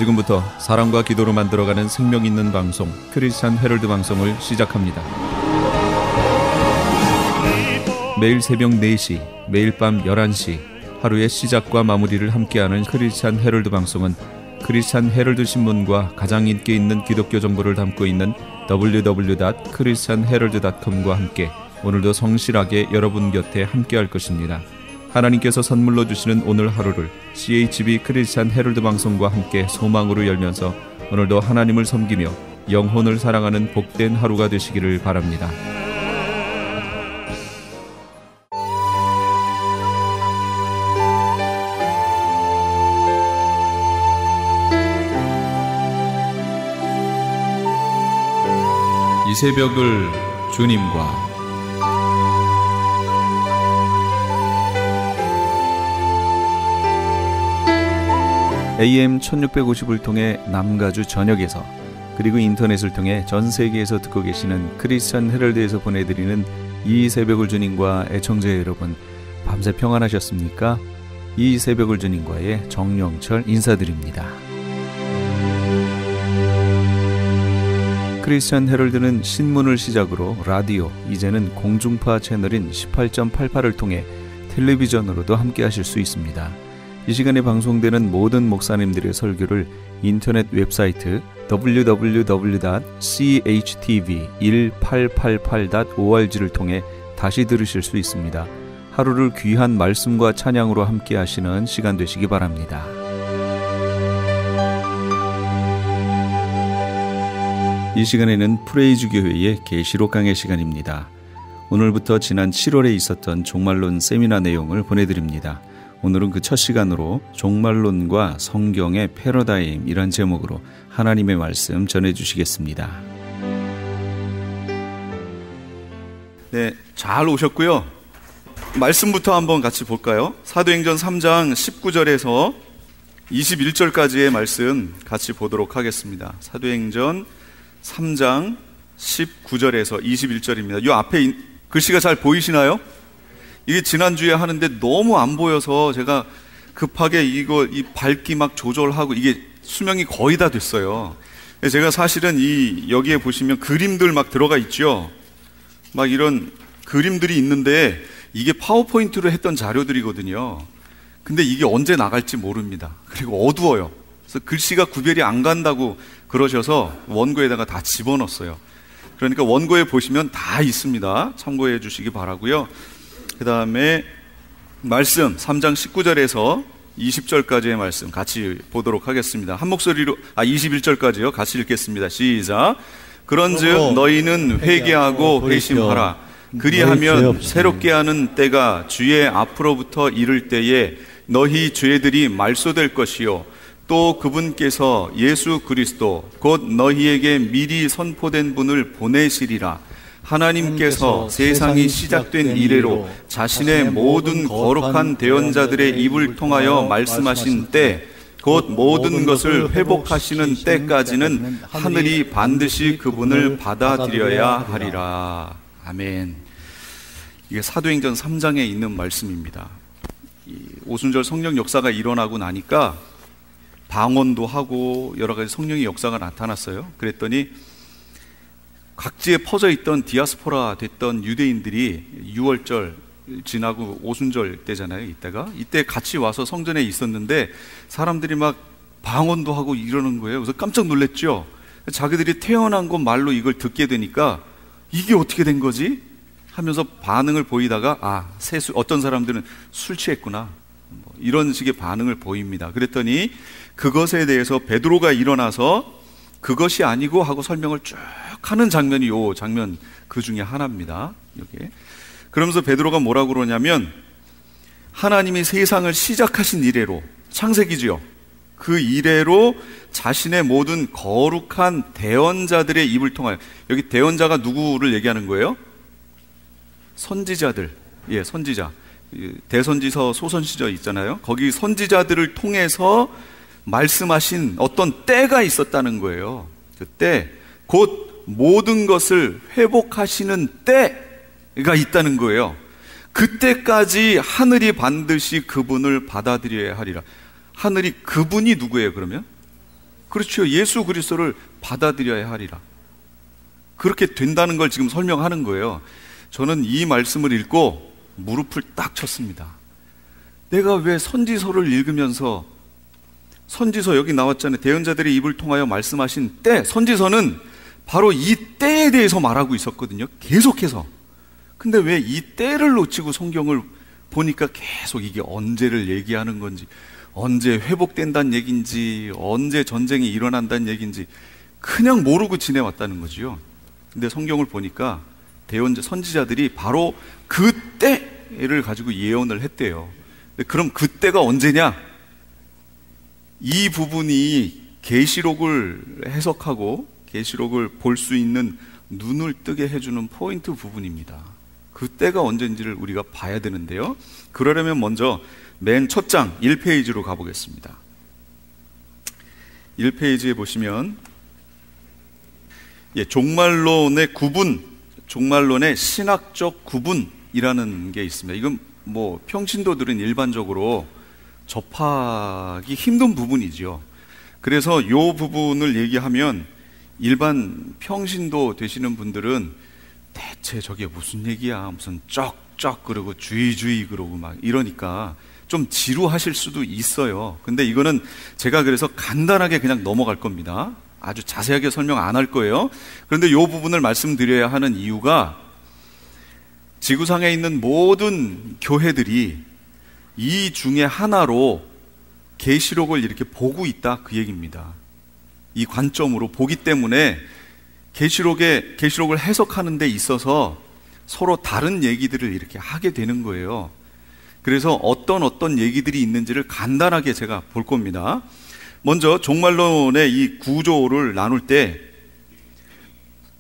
지금부터 사랑과 기도로 만들어가는 생명 있는 방송 크리스찬 헤럴드 방송을 시작합니다. 매일 새벽 4시, 매일 밤 11시 하루의 시작과 마무리를 함께하는 크리스찬 헤럴드 방송은 크리스찬 헤럴드 신문과 가장 인기 있는 기독교 정보를 담고 있는 www.christianherald.com과 함께 오늘도 성실하게 여러분 곁에 함께할 것입니다. 하나님께서 선물로 주시는 오늘 하루를 CHB 크리스찬 헤럴드 방송과 함께 소망으로 열면서 오늘도 하나님을 섬기며 영혼을 사랑하는 복된 하루가 되시기를 바랍니다. 이 새벽을 주님과 AM 1650을 통해 남가주 전역에서 그리고 인터넷을 통해 전 세계에서 듣고 계시는 크리스찬 헤럴드에서 보내드리는 이 새벽을 주님과 애청자 여러분, 밤새 평안하셨습니까? 이 새벽을 주님과의 정영철 인사드립니다. 크리스찬 헤럴드는 신문을 시작으로 라디오, 이제는 공중파 채널인 18.88을 통해 텔레비전으로도 함께 하실 수 있습니다. 이 시간에 방송되는 모든 목사님들의 설교를 인터넷 웹사이트 www.chtv1888.org를 통해 다시 들으실 수 있습니다. 하루를 귀한 말씀과 찬양으로 함께 하시는 시간 되시기 바랍니다. 이 시간에는 프레이즈 교회의 계시록 강의 시간입니다. 오늘부터 지난 7월에 있었던 종말론 세미나 내용을 보내드립니다. 오늘은 그 첫 시간으로 종말론과 성경의 패러다임이란 제목으로 하나님의 말씀 전해주시겠습니다. 네, 잘 오셨고요. 말씀부터 한번 같이 볼까요? 사도행전 3장 19절에서 21절까지의 말씀 같이 보도록 하겠습니다. 사도행전 3장 19절에서 21절입니다. 이 앞에 글씨가 잘 보이시나요? 이게 지난주에 하는데 너무 안 보여서 제가 급하게 이 밝기 막 조절하고 이게 수명이 거의 다 됐어요. 제가 사실은 여기에 보시면 그림들 막 들어가 있죠. 막 이런 그림들이 있는데 이게 파워포인트로 했던 자료들이거든요. 근데 이게 언제 나갈지 모릅니다. 그리고 어두워요. 그래서 글씨가 구별이 안 간다고 그러셔서 원고에다가 다 집어넣었어요. 그러니까 원고에 보시면 다 있습니다. 참고해 주시기 바라고요. 그 다음에 말씀 3장 19절에서 20절까지의 말씀 같이 보도록 하겠습니다. 한 목소리로 21절까지요. 같이 읽겠습니다. 시작. 그런즉 너희는 회개하고 회심하라. 그리하면 새롭게 하는 때가 주의 앞으로부터 이를 때에 너희 죄들이 말소될 것이요 또 그분께서 예수 그리스도 곧 너희에게 미리 선포된 분을 보내시리라. 하나님께서 세상이 시작된 이래로 자신의 모든 거룩한 대언자들의 입을 통하여 말씀하신 때 곧 모든 것을 회복하시는 때까지는 하늘이 반드시 그분을 받아들여야 하리라. 아멘. 이게 사도행전 3장에 있는 말씀입니다. 오순절 성령 역사가 일어나고 나니까 방언도 하고 여러 가지 성령의 역사가 나타났어요. 그랬더니 각지에 퍼져 있던 디아스포라 됐던 유대인들이 6월절 지나고 오순절 때잖아요. 이때 같이 와서 성전에 있었는데 사람들이 막 방언도 하고 이러는 거예요. 그래서 깜짝 놀랐죠. 자기들이 태어난 것 말로 이걸 듣게 되니까 이게 어떻게 된 거지? 하면서 반응을 보이다가 어떤 사람들은 술 취했구나 이런 식의 반응을 보입니다. 그랬더니 그것에 대해서 베드로가 일어나서 그것이 아니고 하고 설명을 쭉 하는 장면이 장면 그 중에 하나입니다. 여기에. 그러면서 베드로가 뭐라고 그러냐면 하나님이 세상을 시작하신 이래로 창세기지요. 그 이래로 자신의 모든 거룩한 대언자들의 입을 통하여 여기 대언자가 누구를 얘기하는 거예요? 선지자들. 예, 선지자. 대선지서 소선지서 있잖아요. 거기 선지자들을 통해서 말씀하신 어떤 때가 있었다는 거예요. 그 때, 곧 모든 것을 회복하시는 때가 있다는 거예요. 그때까지 하늘이 반드시 그분을 받아들여야 하리라. 하늘이 그분이 누구예요, 그러면? 그렇죠. 예수 그리스도를 받아들여야 하리라. 그렇게 된다는 걸 지금 설명하는 거예요. 저는 이 말씀을 읽고 무릎을 딱 쳤습니다. 내가 왜 선지서를 읽으면서, 선지서 여기 나왔잖아요. 대언자들의 입을 통하여 말씀하신 때, 선지서는 바로 이 때에 대해서 말하고 있었거든요. 계속해서. 근데 왜 이 때를 놓치고 성경을 보니까 계속 이게 언제를 얘기하는 건지, 언제 회복된다는 얘기인지, 언제 전쟁이 일어난다는 얘기인지 그냥 모르고 지내왔다는 거지요. 근데 성경을 보니까 대언자, 선지자들이 바로 그 때를 가지고 예언을 했대요. 그럼 그때가 언제냐? 이 부분이 계시록을 해석하고 계시록을 볼 수 있는 눈을 뜨게 해주는 포인트 부분입니다. 그때가 언제인지를 우리가 봐야 되는데요. 그러려면 먼저 맨 첫 장 1페이지로 가보겠습니다. 1페이지에 보시면 종말론의 구분, 종말론의 신학적 구분이라는 게 있습니다. 이건 뭐 평신도들은 일반적으로 접하기 힘든 부분이죠. 그래서 이 부분을 얘기하면 일반 평신도 되시는 분들은 대체 저게 무슨 얘기야, 무슨 쩍쩍 그러고 주의 그러고 막 이러니까 좀 지루하실 수도 있어요. 근데 이거는 제가 그래서 간단하게 그냥 넘어갈 겁니다. 아주 자세하게 설명 안 할 거예요. 그런데 이 부분을 말씀드려야 하는 이유가 지구상에 있는 모든 교회들이 이 중에 하나로 계시록을 이렇게 보고 있다, 그 얘기입니다. 이 관점으로 보기 때문에 계시록을 해석하는 데 있어서 서로 다른 얘기들을 이렇게 하게 되는 거예요. 그래서 어떤 얘기들이 있는지를 간단하게 제가 볼 겁니다. 먼저 종말론의 이 구조를 나눌 때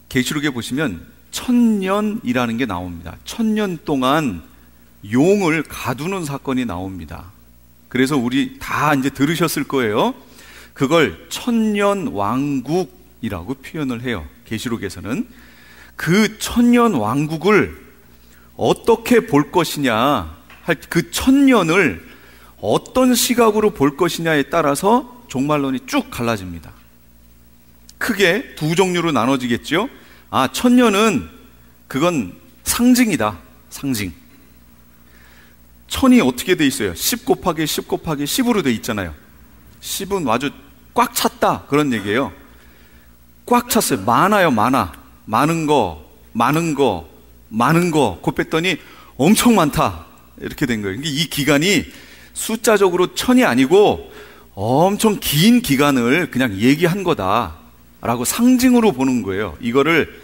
계시록에 보시면 1000년이라는 게 나옵니다. 1000년 동안 용을 가두는 사건이 나옵니다. 그래서 우리 다 이제 들으셨을 거예요. 그걸 1000년 왕국이라고 표현을 해요. 계시록에서는. 그 1000년 왕국을 어떻게 볼 것이냐, 그 1000년을 어떤 시각으로 볼 것이냐에 따라서 종말론이 쭉 갈라집니다. 크게 두 종류로 나눠지겠죠. 1000년은 그건 상징이다. 상징. 1000이 어떻게 돼 있어요? 10 곱하기 10 곱하기 10으로 돼 있잖아요. 10은 아주 꽉 찼다, 그런 얘기예요. 꽉 찼어요. 많아요. 많은 거 곱했더니 엄청 많다, 이렇게 된 거예요. 이 기간이 숫자적으로 1000이 아니고 엄청 긴 기간을 그냥 얘기한 거다라고 상징으로 보는 거예요. 이거를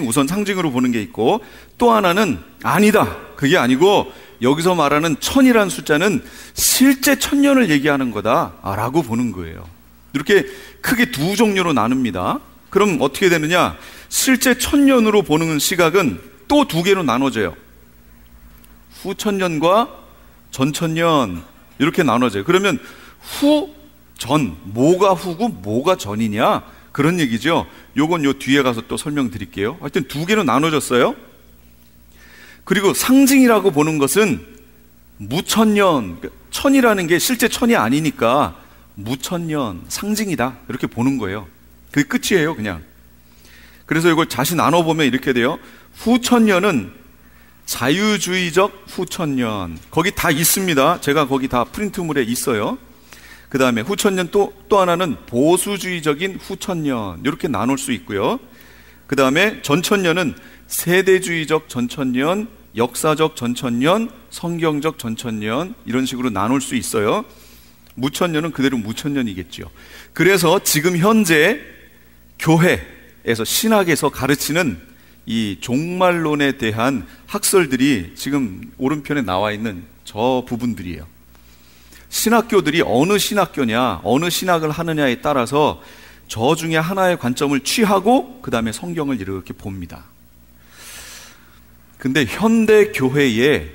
우선 상징으로 보는 게 있고, 또 하나는 아니다, 그게 아니고 여기서 말하는 1000이라는 숫자는 실제 1000년을 얘기하는 거다라고 보는 거예요. 이렇게 크게 두 종류로 나눕니다. 그럼 어떻게 되느냐? 실제 1000년으로 보는 시각은 또 두 개로 나눠져요. 후 1000년과 전 1000년, 이렇게 나눠져요. 그러면 후, 전, 뭐가 후고 뭐가 전이냐, 그런 얘기죠. 요건 요 뒤에 가서 또 설명드릴게요. 하여튼 두 개로 나눠졌어요. 그리고 상징이라고 보는 것은 무천년, 1000이라는 게 실제 1000이 아니니까 무천년, 상징이다, 이렇게 보는 거예요. 그게 끝이에요, 그냥. 그래서 이걸 다시 나눠보면 이렇게 돼요. 후천년은 자유주의적 후천년, 거기 다 있습니다. 제가 거기 다 프린트물에 있어요. 그 다음에 후천년 또 하나는 보수주의적인 후천년, 이렇게 나눌 수 있고요. 그 다음에 전천년은 세대주의적 전천년, 역사적 전천년, 성경적 전천년, 이런 식으로 나눌 수 있어요. 무천년은 그대로 무천년이겠죠. 그래서 지금 현재 교회에서, 신학에서 가르치는 이 종말론에 대한 학설들이 지금 오른편에 나와 있는 저 부분들이에요. 신학교들이 어느 신학교냐, 어느 신학을 하느냐에 따라서 저 중에 하나의 관점을 취하고 그 다음에 성경을 이렇게 봅니다. 근데 현대 교회의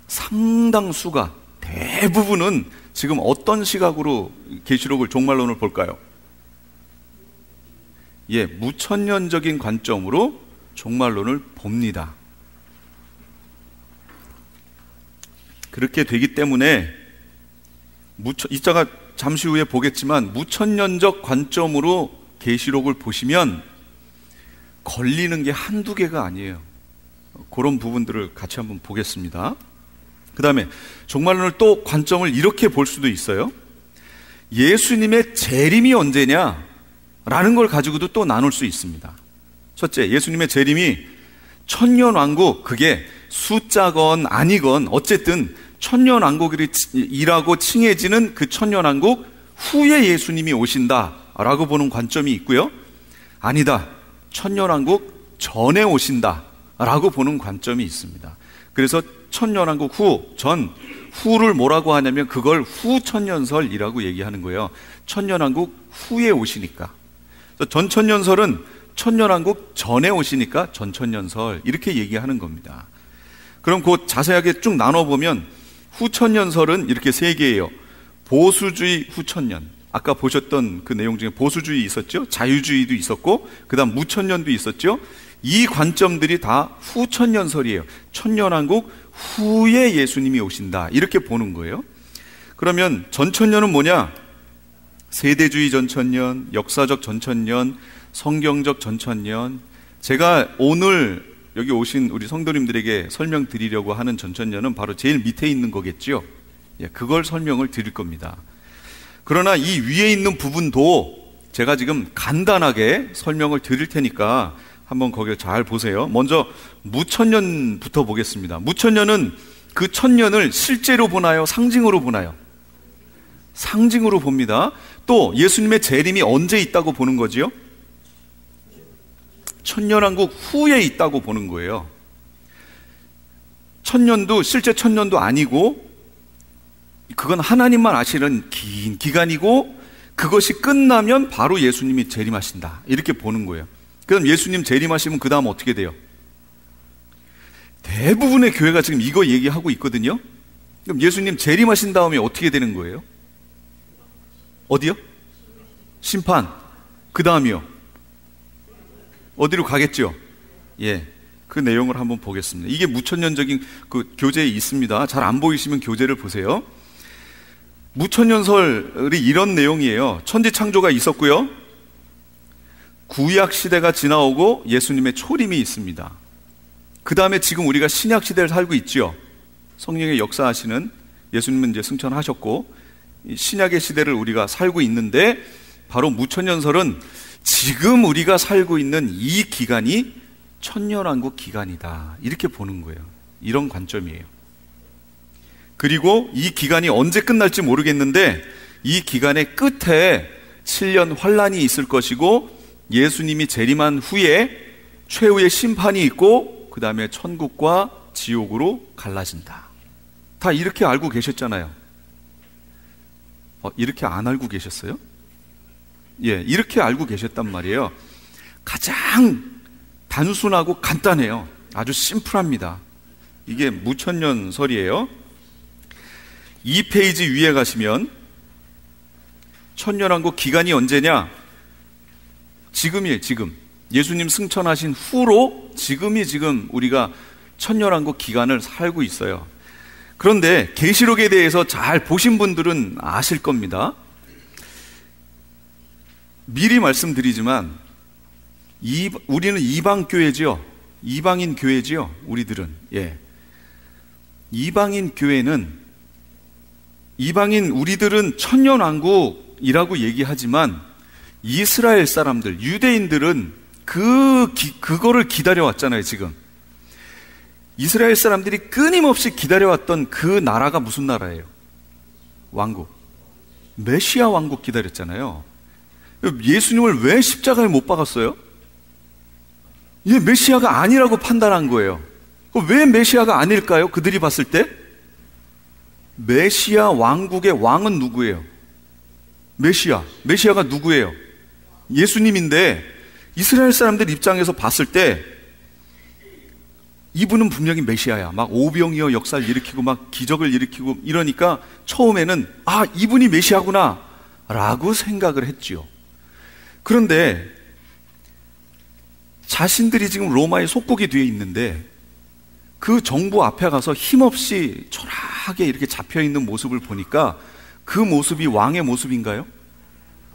상당수가, 대부분은 지금 어떤 시각으로 계시록을, 종말론을 볼까요? 무천년적인 관점으로 종말론을 봅니다. 그렇게 되기 때문에 이자가 잠시 후에 보겠지만 무천년적 관점으로 계시록을 보시면 걸리는 게 한두 개가 아니에요. 그런 부분들을 같이 한번 보겠습니다. 그 다음에 종말론을 또 관점을 이렇게 볼 수도 있어요. 예수님의 재림이 언제냐? 라는 걸 가지고도 또 나눌 수 있습니다. 첫째, 예수님의 재림이 천년왕국, 그게 숫자건 아니건 어쨌든 천년왕국이라고 칭해지는 그 천년왕국 후에 예수님이 오신다라고 보는 관점이 있고요. 아니다, 천년왕국 전에 오신다라고 보는 관점이 있습니다. 그래서 천년왕국 후를 뭐라고 하냐면 그걸 후천년설이라고 얘기하는 거예요. 천년왕국 후에 오시니까. 전천년설은 천년왕국 전에 오시니까 전천년설 이렇게 얘기하는 겁니다. 그럼 곧 자세하게 쭉 나눠보면 후천년설은 이렇게 세 개예요. 보수주의 후천년, 아까 보셨던 그 내용 중에 보수주의 있었죠? 자유주의도 있었고 그 다음 무천년도 있었죠? 이 관점들이 다 후천년설이에요. 천년왕국 후에 예수님이 오신다 이렇게 보는 거예요. 그러면 전천년은 뭐냐? 세대주의 전천년, 역사적 전천년, 성경적 전천년. 제가 오늘 여기 오신 우리 성도님들에게 설명드리려고 하는 전천년은 바로 제일 밑에 있는 거겠죠. 그걸 설명을 드릴 겁니다. 그러나 이 위에 있는 부분도 제가 지금 간단하게 설명을 드릴 테니까 한번 거기를 잘 보세요. 먼저 무천년부터 보겠습니다. 무천년은 그 천년을 실제로 보나요? 상징으로 보나요? 상징으로 봅니다. 또 예수님의 재림이 언제 있다고 보는 거지요? 천년왕국 후에 있다고 보는 거예요. 천년도 실제 천년도 아니고 그건 하나님만 아시는 긴 기간이고 그것이 끝나면 바로 예수님이 재림하신다 이렇게 보는 거예요. 그럼 예수님 재림하시면 그 다음 어떻게 돼요? 대부분의 교회가 지금 이거 얘기하고 있거든요. 그럼 예수님 재림하신 다음에 어떻게 되는 거예요? 어디요? 심판. 그 다음이요? 어디로 가겠죠? 예, 그 내용을 한번 보겠습니다. 이게 무천년적인 그 교재에 있습니다. 잘 안 보이시면 교재를 보세요. 무천년설이 이런 내용이에요. 천지창조가 있었고요. 구약 시대가 지나오고 예수님의 초림이 있습니다. 그 다음에 지금 우리가 신약 시대를 살고 있죠. 성령의 역사하시는 예수님은 이제 승천하셨고 신약의 시대를 우리가 살고 있는데 바로 무천년설은 지금 우리가 살고 있는 이 기간이 천년왕국 기간이다 이렇게 보는 거예요. 이런 관점이에요. 그리고 이 기간이 언제 끝날지 모르겠는데 이 기간의 끝에 7년 환란이 있을 것이고 예수님이 재림한 후에 최후의 심판이 있고 그 다음에 천국과 지옥으로 갈라진다. 다 이렇게 알고 계셨잖아요. 이렇게 안 알고 계셨어요? 예, 이렇게 알고 계셨단 말이에요. 가장 단순하고 간단해요. 아주 심플합니다. 이게 무천년설이에요. 2페이지 위에 가시면 천년왕국 기간이 언제냐? 지금이에요. 지금 예수님 승천하신 후로 지금 우리가 천년왕국 기간을 살고 있어요. 그런데 계시록에 대해서 잘 보신 분들은 아실 겁니다. 미리 말씀드리지만 우리는 이방 교회지요. 이방인 교회지요. 우리들은. 예. 이방인 교회는 우리들은 천년왕국이라고 얘기하지만 이스라엘 사람들, 유대인들은 그거를 기다려왔잖아요. 지금 이스라엘 사람들이 끊임없이 기다려왔던 그 나라가 무슨 나라예요? 왕국. 메시아 왕국 기다렸잖아요. 예수님을 왜 십자가에 못 박았어요? 이 메시아가 아니라고 판단한 거예요. 왜 메시아가 아닐까요? 그들이 봤을 때 메시아 왕국의 왕은 누구예요? 메시아가 누구예요? 예수님인데 이스라엘 사람들 입장에서 봤을 때 이분은 분명히 메시아야. 막 오병이어 역사를 일으키고 막 기적을 일으키고 이러니까 처음에는 이분이 메시아구나 라고 생각을 했지요. 그런데 자신들이 지금 로마의 속국이 되어 있는데 그 정부 앞에 가서 힘없이 초라하게 이렇게 잡혀있는 모습을 보니까 그 모습이 왕의 모습인가요?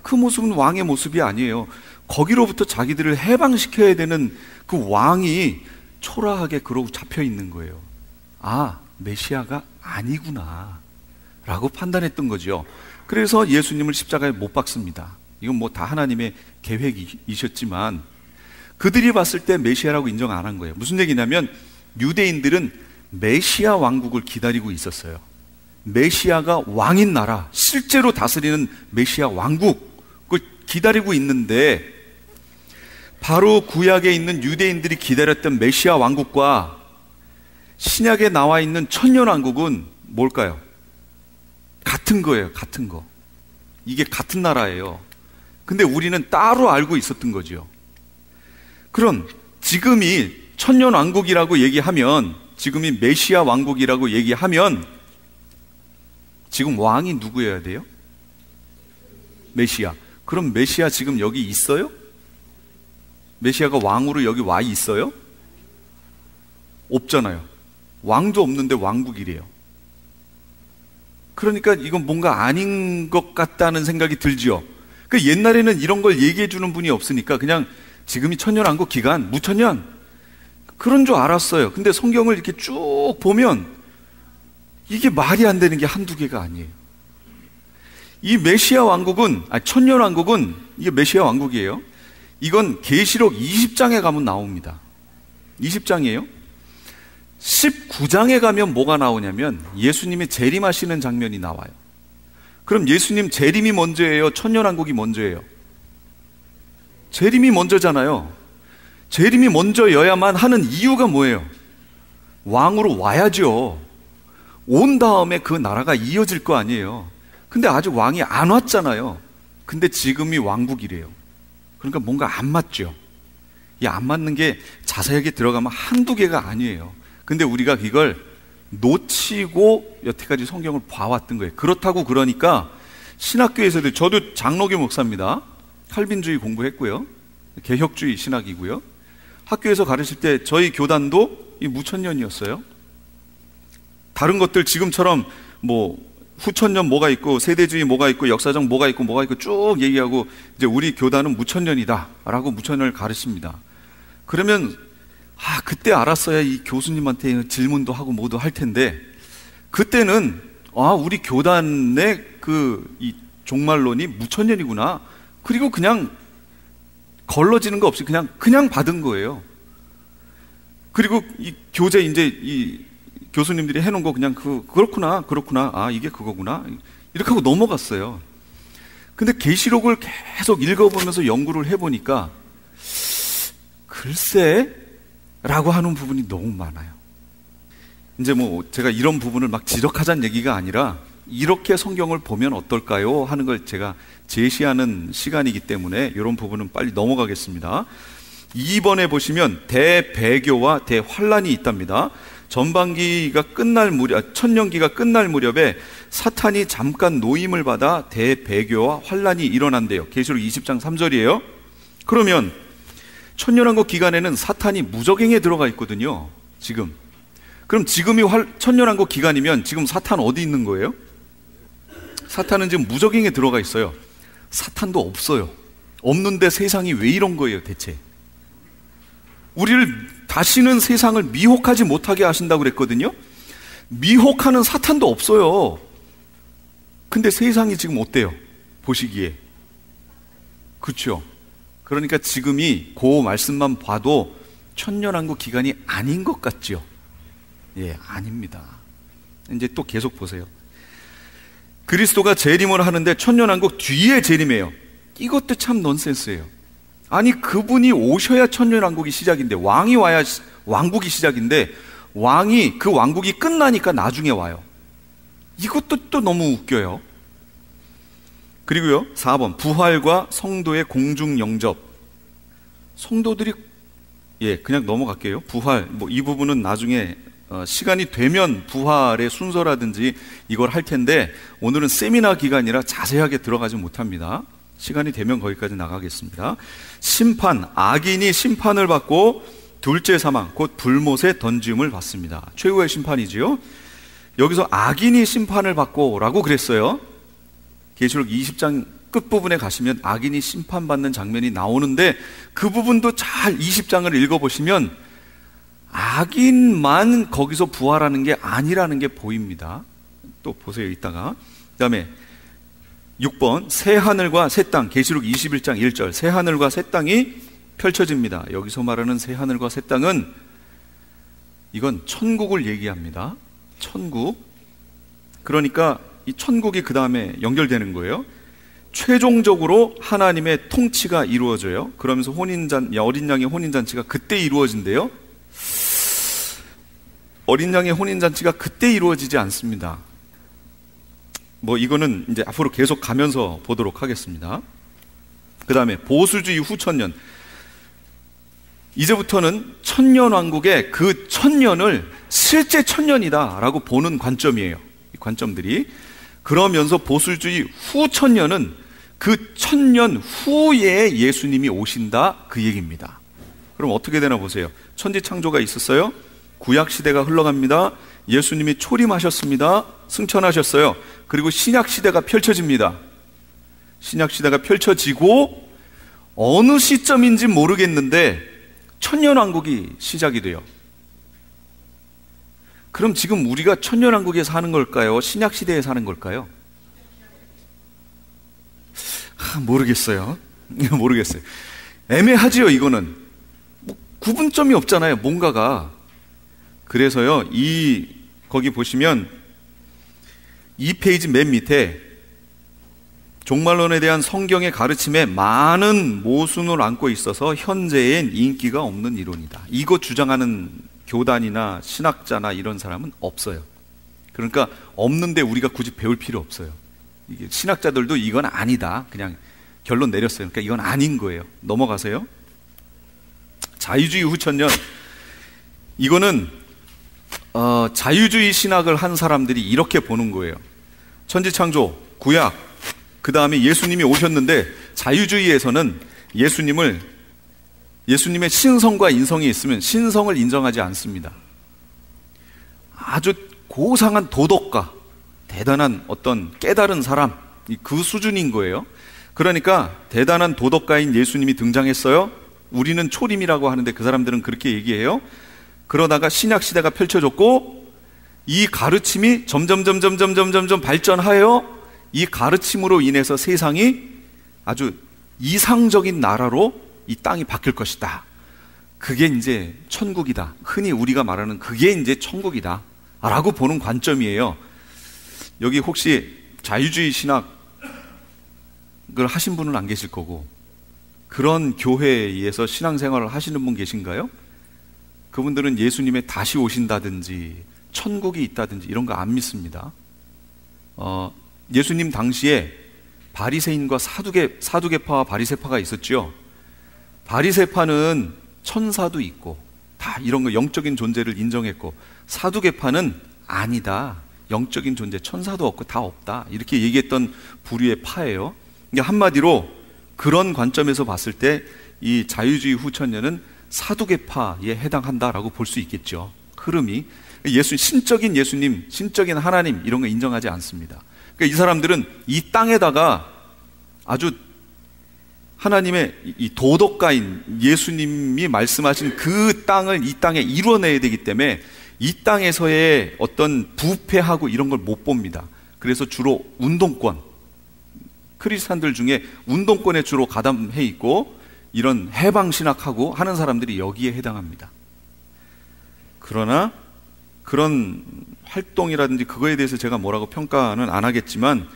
그 모습은 왕의 모습이 아니에요. 거기로부터 자기들을 해방시켜야 되는 그 왕이 초라하게 그러고 잡혀 있는 거예요. 아, 메시아가 아니구나 라고 판단했던 거죠. 그래서 예수님을 십자가에 못 박습니다. 이건 뭐 다 하나님의 계획이셨지만 그들이 봤을 때 메시아라고 인정 안 한 거예요. 무슨 얘기냐면 유대인들은 메시아 왕국을 기다리고 있었어요. 메시아가 왕인 나라, 실제로 다스리는 메시아 왕국을 기다리고 있는데, 바로 구약에 있는 유대인들이 기다렸던 메시아 왕국과 신약에 나와 있는 천년 왕국은 뭘까요? 같은 거예요. 같은 거. 이게 같은 나라예요. 근데 우리는 따로 알고 있었던 거죠. 그럼 지금이 천년 왕국이라고 얘기하면, 지금이 메시아 왕국이라고 얘기하면 지금 왕이 누구여야 돼요? 메시아. 그럼 메시아 지금 여기 있어요? 메시아가 왕으로 여기 와 있어요? 없잖아요. 왕도 없는데 왕국이래요. 그러니까 이건 뭔가 아닌 것 같다는 생각이 들지요. 그 옛날에는 이런 걸 얘기해 주는 분이 없으니까 그냥 지금이 천년왕국 기간, 무천년 그런 줄 알았어요. 근데 성경을 이렇게 쭉 보면 이게 말이 안 되는 게 한두 개가 아니에요. 이 메시아 왕국은, 천년왕국은 이게 메시아 왕국이에요. 이건 계시록 20장에 가면 나옵니다. 20장이에요. 19장에 가면 뭐가 나오냐면 예수님이 재림하시는 장면이 나와요. 그럼 예수님 재림이 먼저예요? 천년왕국이 먼저예요? 재림이 먼저잖아요. 재림이 먼저여야만 하는 이유가 뭐예요? 왕으로 와야죠. 온 다음에 그 나라가 이어질 거 아니에요. 근데 아직 왕이 안 왔잖아요. 근데 지금이 왕국이래요. 그러니까 뭔가 안 맞죠. 이 안 맞는 게 자세하게 들어가면 한두 개가 아니에요. 근데 우리가 이걸 놓치고 여태까지 성경을 봐왔던 거예요. 그렇다고 그러니까 신학교에서도, 저도 장로교 목사입니다. 칼빈주의 공부했고요. 개혁주의 신학이고요. 학교에서 가르칠 때 저희 교단도 이 무천년이었어요. 다른 것들 지금처럼 뭐 후천년 뭐가 있고 세대주의 뭐가 있고 역사적 뭐가 있고 쭉 얘기하고, 이제 우리 교단은 무천년이다 라고 무천년을 가르칩니다. 그러면 그때 알았어야 이 교수님한테 질문도 하고 뭐도 할 텐데, 그때는 우리 교단의 이 종말론이 무천년이구나, 그리고 그냥 걸러지는 거 없이 그냥 받은 거예요. 그리고 이 교재 이제 이 교수님들이 해놓은 거 그냥 그렇구나 이게 그거구나 이렇게 하고 넘어갔어요. 근데 계시록을 계속 읽어보면서 연구를 해보니까 글쎄 라고 하는 부분이 너무 많아요. 이제 뭐 제가 이런 부분을 막 지적하자는 얘기가 아니라 이렇게 성경을 보면 어떨까요 하는 걸 제가 제시하는 시간이기 때문에 이런 부분은 빨리 넘어가겠습니다. 2번에 보시면 대배교와 대환란이 있답니다. 전반기가 끝날 무렵, 천년기가 끝날 무렵에 사탄이 잠깐 노임을 받아 대배교와 환란이 일어난대요. 계시록 20장 3절이에요. 그러면 천년왕국 기간에는 사탄이 무적행에 들어가 있거든요. 지금. 그럼 지금이 천년왕국 기간이면 지금 사탄 어디 있는 거예요? 사탄은 지금 무적행에 들어가 있어요. 사탄도 없어요. 없는데 세상이 왜 이런 거예요, 대체? 우리를 다시는 세상을 미혹하지 못하게 하신다고 그랬거든요. 미혹하는 사탄도 없어요. 근데 세상이 지금 어때요? 보시기에. 그렇죠? 그러니까 지금이 그 말씀만 봐도 천년왕국 기간이 아닌 것 같죠? 예, 아닙니다. 이제 또 계속 보세요. 그리스도가 재림을 하는데 천년왕국 뒤에 재림해요. 이것도 참 넌센스예요. 아니, 그분이 오셔야 천년왕국이 시작인데, 왕이 와야 왕국이 시작인데, 그 왕국이 끝나니까 나중에 와요. 이것도 또 너무 웃겨요. 그리고요, 4번 부활과 성도의 공중 영접. 성도들이, 그냥 넘어갈게요. 부활, 이 부분은 나중에 시간이 되면 부활의 순서라든지 이걸 할 텐데, 오늘은 세미나 기간이라 자세하게 들어가지 못합니다. 시간이 되면 거기까지 나가겠습니다. 심판, 악인이 심판을 받고 둘째 사망, 곧 불못에 던짐을 받습니다. 최후의 심판이지요. 여기서 악인이 심판을 받고 라고 그랬어요. 계시록 20장 끝부분에 가시면 악인이 심판받는 장면이 나오는데 그 부분도 잘 20장을 읽어보시면 악인만 거기서 부활하는 게 아니라는 게 보입니다. 또 보세요. 이따가. 그 다음에 6번 새하늘과 새 땅, 계시록 21장 1절 새하늘과 새 땅이 펼쳐집니다. 여기서 말하는 새하늘과 새 땅은 이건 천국을 얘기합니다. 천국. 그러니까 이 천국이 그 다음에 연결되는 거예요. 최종적으로 하나님의 통치가 이루어져요. 그러면서 어린 양의 혼인잔치가 그때 이루어진대요. 어린 양의 혼인잔치가 그때 이루어지지 않습니다. 이거는 이제 앞으로 계속 가면서 보도록 하겠습니다. 그 다음에 보수주의 후 천년. 이제부터는 천년왕국의 그 천년을 실제 천년이다라고 보는 관점이에요. 이 관점들이. 그러면서 보수주의 후 천년은 그 천년 후에 예수님이 오신다 그 얘기입니다. 그럼 어떻게 되나 보세요. 천지창조가 있었어요. 구약시대가 흘러갑니다. 예수님이 초림하셨습니다. 승천하셨어요. 그리고 신약시대가 펼쳐집니다. 신약시대가 펼쳐지고 어느 시점인지 모르겠는데 천년왕국이 시작이 돼요. 그럼 지금 우리가 천년왕국에 사는 걸까요? 신약시대에 사는 걸까요? 모르겠어요. 모르겠어요. 애매하지요, 이거는. 구분점이 없잖아요, 뭔가가. 그래서요, 거기 보시면 2페이지 맨 밑에 종말론에 대한 성경의 가르침에 많은 모순을 안고 있어서 현재엔 인기가 없는 이론이다. 이거 주장하는 교단이나 신학자나 이런 사람은 없어요. 그러니까 없는데 우리가 굳이 배울 필요 없어요. 이게 신학자들도 이건 아니다. 그냥 결론 내렸어요. 그러니까 이건 아닌 거예요. 넘어가세요. 자유주의 후천년. 이거는 자유주의 신학을 한 사람들이 이렇게 보는 거예요. 천지창조, 구약, 그 다음에 예수님이 오셨는데 자유주의에서는 예수님의 신성과 인성이 있으면 신성을 인정하지 않습니다. 아주 고상한 도덕가, 대단한 어떤 깨달은 사람, 그 수준인 거예요. 그러니까 대단한 도덕가인 예수님이 등장했어요. 우리는 초림이라고 하는데 그 사람들은 그렇게 얘기해요. 그러다가 신약시대가 펼쳐졌고 이 가르침이 점점 발전하여 이 가르침으로 인해서 세상이 아주 이상적인 나라로 이 땅이 바뀔 것이다. 그게 이제 천국이다. 흔히 우리가 말하는 그게 이제 천국이다 라고 보는 관점이에요. 여기 혹시 자유주의 신학을 하신 분은 안 계실 거고 그런 교회에서 신앙생활을 하시는 분 계신가요? 그분들은 예수님의 다시 오신다든지 천국이 있다든지 이런 거 안 믿습니다. 예수님 당시에 바리새인과 사두개파와 바리새파가 있었죠. 바리새파는 천사도 있고 다 이런 거 영적인 존재를 인정했고 사두개파는 아니다. 영적인 존재 천사도 없고 다 없다. 이렇게 얘기했던 부류의 파예요. 그러니까 한마디로 그런 관점에서 봤을 때 이 자유주의 후천년은 사두개파에 해당한다라고 볼 수 있겠죠. 흐름이. 신적인 예수님, 신적인 하나님 이런 거 인정하지 않습니다. 그러니까 이 사람들은 이 땅에다가 아주 하나님의 이 도덕가인 예수님이 말씀하신 그 땅을 이 땅에 이루어내야 되기 때문에 이 땅에서의 어떤 부패하고 이런 걸 못 봅니다. 그래서 주로 운동권, 크리스찬들 중에 운동권에 주로 가담해 있고 이런 해방신학하고 하는 사람들이 여기에 해당합니다. 그러나 그런 활동이라든지 그거에 대해서 제가 뭐라고 평가는 안 하겠지만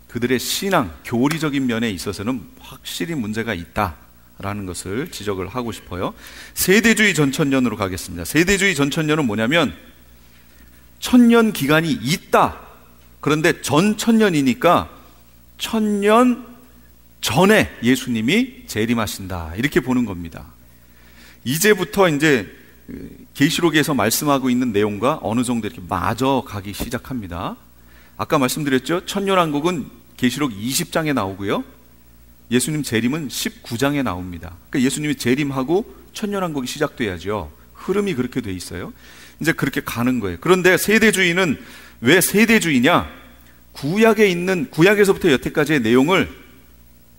그들의 신앙, 교리적인 면에 있어서는 확실히 문제가 있다라는 것을 지적을 하고 싶어요. 세대주의 전천년으로 가겠습니다. 세대주의 전천년은 뭐냐면 천년 기간이 있다. 그런데 전천년이니까 천년 전에 예수님이 재림하신다. 이렇게 보는 겁니다. 이제부터 이제 계시록에서 말씀하고 있는 내용과 어느 정도 이렇게 맞아가기 시작합니다. 아까 말씀드렸죠. 천년왕국은 계시록 20장에 나오고요. 예수님 재림은 19장에 나옵니다. 그러니까 예수님이 재림하고 천년왕국이 시작돼야죠. 흐름이 그렇게 돼 있어요. 이제 그렇게 가는 거예요. 그런데 세대주의는 왜 세대주의냐? 구약에 있는, 구약에서부터 여태까지의 내용을